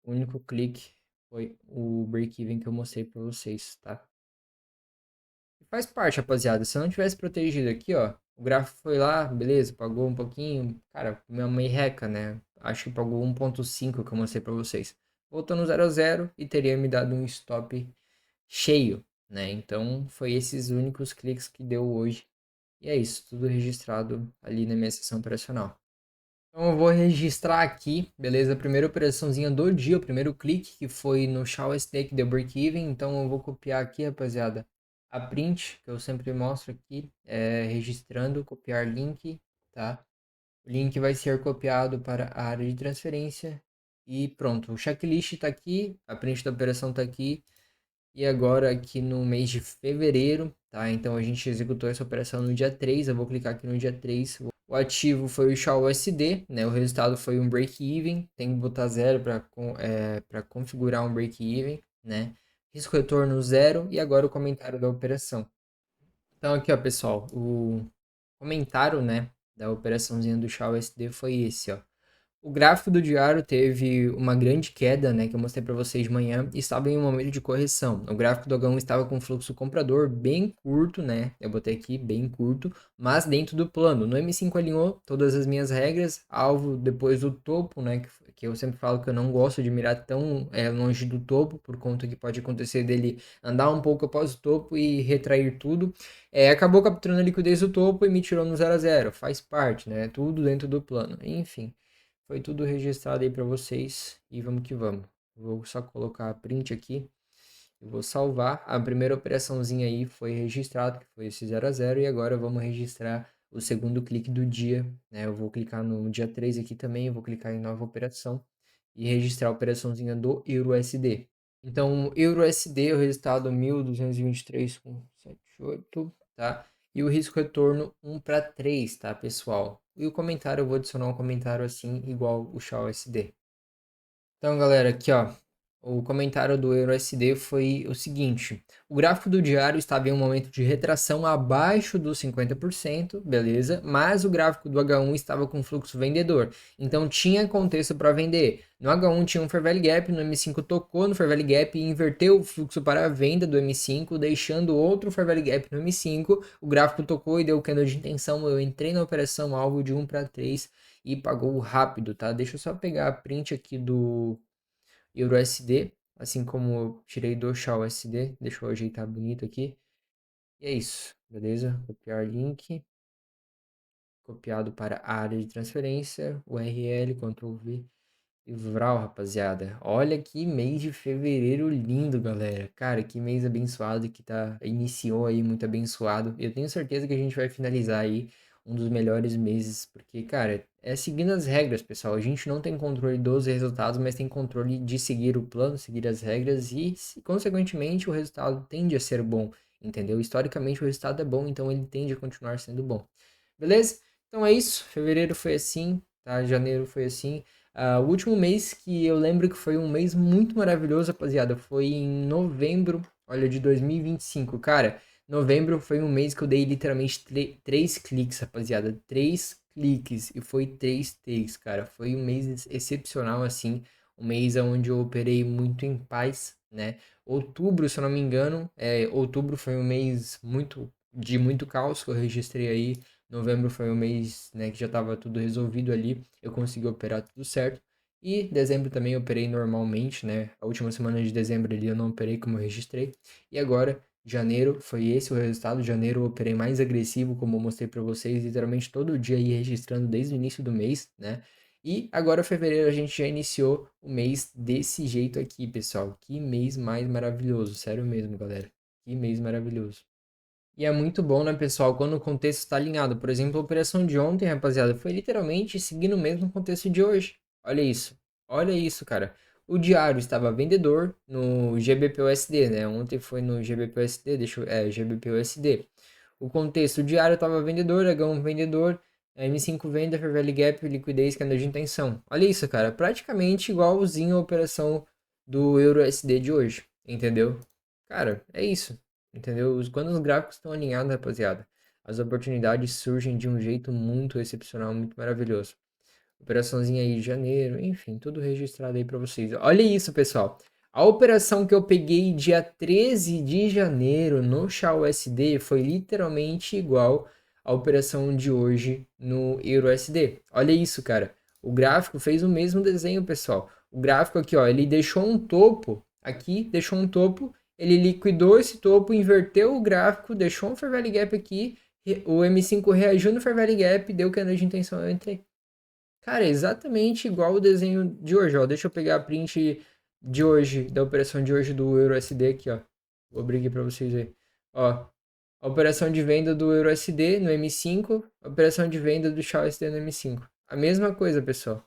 O único clique foi o break-even que eu mostrei para vocês, tá? Faz parte, rapaziada. Se eu não tivesse protegido aqui, ó, o gráfico foi lá, beleza, pagou um pouquinho. Cara, minha mãe reca, né? Acho que pagou 1.5 que eu mostrei pra vocês. Voltou no 0 a 0 e teria me dado um stop cheio, né? Então, foi esses únicos cliques que deu hoje. E é isso, tudo registrado ali na minha sessão operacional. Então eu vou registrar aqui, beleza? A primeira operaçãozinha do dia, o primeiro clique, que foi no Shaw Stake deu break-even. Então eu vou copiar aqui, rapaziada, a print, que eu sempre mostro aqui, registrando, copiar link, tá? O link vai ser copiado para a área de transferência e pronto. O checklist está aqui, a print da operação está aqui. E agora aqui no mês de fevereiro, tá? Então a gente executou essa operação no dia 3, eu vou clicar aqui no dia 3. O ativo foi o SHA USD, né? O resultado foi um break-even, tem que botar zero para configurar um break-even, né? Risco retorno zero e agora o comentário da operação. Então aqui, ó, pessoal, o comentário, né, da operaçãozinha do SHA USD foi esse, ó. O gráfico do diário teve uma grande queda, né, que eu mostrei para vocês de manhã, e estava em um momento de correção. O gráfico do H1 estava com fluxo comprador bem curto, né? Eu botei aqui bem curto, mas dentro do plano. No M5 alinhou todas as minhas regras, alvo depois do topo, né, que eu sempre falo que eu não gosto de mirar tão longe do topo, por conta que pode acontecer dele andar um pouco após o topo e retrair tudo. Acabou capturando a liquidez do topo e me tirou no 0 a 0. Faz parte, né? Tudo dentro do plano. Enfim. Foi tudo registrado aí para vocês e vamos que vamos. Vou só colocar a print aqui. Eu vou salvar. A primeira operaçãozinha aí foi registrado, que foi esse 0 a 0. E agora vamos registrar o segundo clique do dia, né? Eu vou clicar no dia 3 aqui também. Eu vou clicar em nova operação e registrar a operaçãozinha do EURUSD. Então, EURUSD, o resultado 1.223,78, tá? E o risco retorno 1 para 3, tá, pessoal? E o comentário, eu vou adicionar um comentário assim, igual o SHA-USD. Então, galera, aqui, ó, o comentário do EURUSD foi o seguinte: o gráfico do diário estava em um momento de retração abaixo dos 50%, beleza? Mas o gráfico do H1 estava com fluxo vendedor, então tinha contexto para vender. No H1 tinha um fair value gap, no M5 tocou no fair value gap e inverteu o fluxo para a venda do M5, deixando outro fair value gap no M5. O gráfico tocou e deu candle de intenção. Eu entrei na operação alvo de 1 para 3 e pagou rápido, tá? Deixa eu só pegar a print aqui do EURUSD, assim como eu tirei do SHA USD. Deixa eu ajeitar bonito aqui. E é isso, beleza? Copiar link. Copiado para a área de transferência. URL, Ctrl V. E vral, rapaziada. Olha que mês de fevereiro lindo, galera. Cara, que mês abençoado que iniciou aí, muito abençoado. Eu tenho certeza que a gente vai finalizar aí um dos melhores meses, porque, cara, é seguindo as regras, pessoal. A gente não tem controle dos resultados, mas tem controle de seguir o plano, seguir as regras e, consequentemente, o resultado tende a ser bom, entendeu? Historicamente, o resultado é bom, então ele tende a continuar sendo bom. Beleza? Então é isso. Fevereiro foi assim, tá? Janeiro foi assim. O último mês que eu lembro que foi um mês muito maravilhoso, rapaziada, foi em novembro, olha, de 2025. Cara, novembro foi um mês que eu dei literalmente 3 cliques, rapaziada. 3 cliques e foi 3 takes, cara. Foi um mês excepcional, assim. Um mês onde eu operei muito em paz, né? Outubro, se eu não me engano, outubro foi um mês de muito caos que eu registrei aí. Novembro foi um mês, né, que já estava tudo resolvido ali, eu consegui operar tudo certo. E dezembro também eu operei normalmente, né? A última semana de dezembro ali eu não operei como eu registrei. E agora, Janeiro foi esse o resultado. Janeiro eu operei mais agressivo, como eu mostrei para vocês, literalmente todo dia aí registrando desde o início do mês, né? E agora fevereiro a gente já iniciou o mês desse jeito aqui, pessoal. Que mês mais maravilhoso, sério mesmo, galera. Que mês maravilhoso. E é muito bom, né, pessoal, quando o contexto está alinhado. Por exemplo, a operação de ontem, rapaziada, foi literalmente seguindo o mesmo contexto de hoje. Olha isso. Olha isso, cara. O diário estava vendedor no GBP/USD, né? Ontem foi no GBP/USD, GBP/USD. O contexto diário estava vendedor, H1 vendedor, M5 venda, Fair Value Gap, liquidez, canal de intenção. Olha isso, cara. Praticamente igualzinho a operação do Euro/USD de hoje, entendeu? Cara, é isso. Entendeu? Quando os gráficos estão alinhados, rapaziada, as oportunidades surgem de um jeito muito excepcional, muito maravilhoso. Operaçãozinha aí de janeiro, enfim, tudo registrado aí pra vocês. Olha isso, pessoal. A operação que eu peguei dia 13 de janeiro no XAUSD foi literalmente igual à operação de hoje no EURUSD. Olha isso, cara. O gráfico fez o mesmo desenho, pessoal. O gráfico aqui, ó, ele deixou um topo aqui, deixou um topo, ele liquidou esse topo, inverteu o gráfico, deixou um Fair Value Gap aqui, o M5 reagiu no Fair Value Gap, deu canal de intenção, eu entrei. Cara, é exatamente igual o desenho de hoje, ó. Deixa eu pegar a print de hoje, da operação de hoje do EURUSD aqui, ó. Vou abrir aqui pra vocês verem. Ó, a operação de venda do EURUSD no M5, a operação de venda do XAUSD no M5. A mesma coisa, pessoal.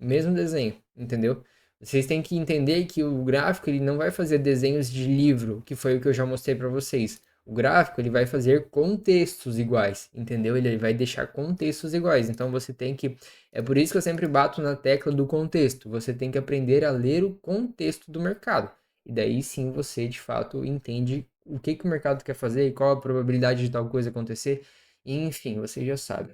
O mesmo desenho, entendeu? Vocês têm que entender que o gráfico ele não vai fazer desenhos de livro, que foi o que eu já mostrei para vocês. O gráfico ele vai fazer contextos iguais, entendeu? Ele vai deixar contextos iguais. Então você tem que. É por isso que eu sempre bato na tecla do contexto. Você tem que aprender a ler o contexto do mercado. E daí sim você de fato entende o que o mercado quer fazer e qual a probabilidade de tal coisa acontecer. E, enfim, você já sabe.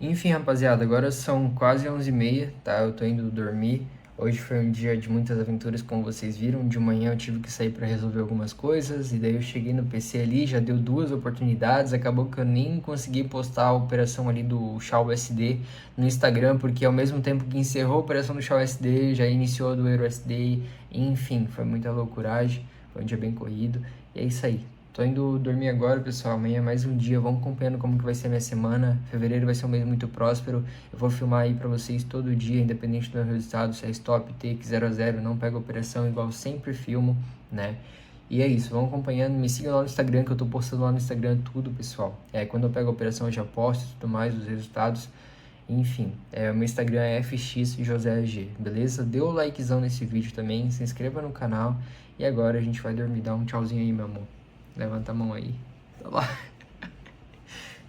Enfim, rapaziada, agora são quase 11h30, tá? Eu tô indo dormir. Hoje foi um dia de muitas aventuras, como vocês viram. De manhã eu tive que sair para resolver algumas coisas, e daí eu cheguei no PC ali, já deu 2 oportunidades. Acabou que eu nem consegui postar a operação ali do XAUSD no Instagram, porque ao mesmo tempo que encerrou a operação do XAUSD, já iniciou a do EURUSD. Enfim, foi muita loucuragem, foi um dia bem corrido, e é isso aí. Tô indo dormir agora, pessoal. Amanhã é mais um dia. Vamos acompanhando como que vai ser a minha semana. Fevereiro vai ser um mês muito próspero. Eu vou filmar aí pra vocês todo dia, independente do meu resultado. Se é stop, take, 0 a 0, não pega operação, igual eu sempre filmo, né? E é isso. Vamos acompanhando. Me sigam lá no Instagram, que eu tô postando lá no Instagram tudo, pessoal. Quando eu pego a operação, eu já posto e tudo mais, os resultados. Enfim, o meu Instagram é fxjoséag, beleza? Dê o likezão nesse vídeo também, se inscreva no canal. E agora a gente vai dormir. Dá um tchauzinho aí, meu amor. Levanta a mão aí. Tá lá.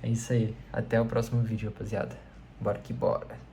É isso aí. Até o próximo vídeo, rapaziada. Bora que bora.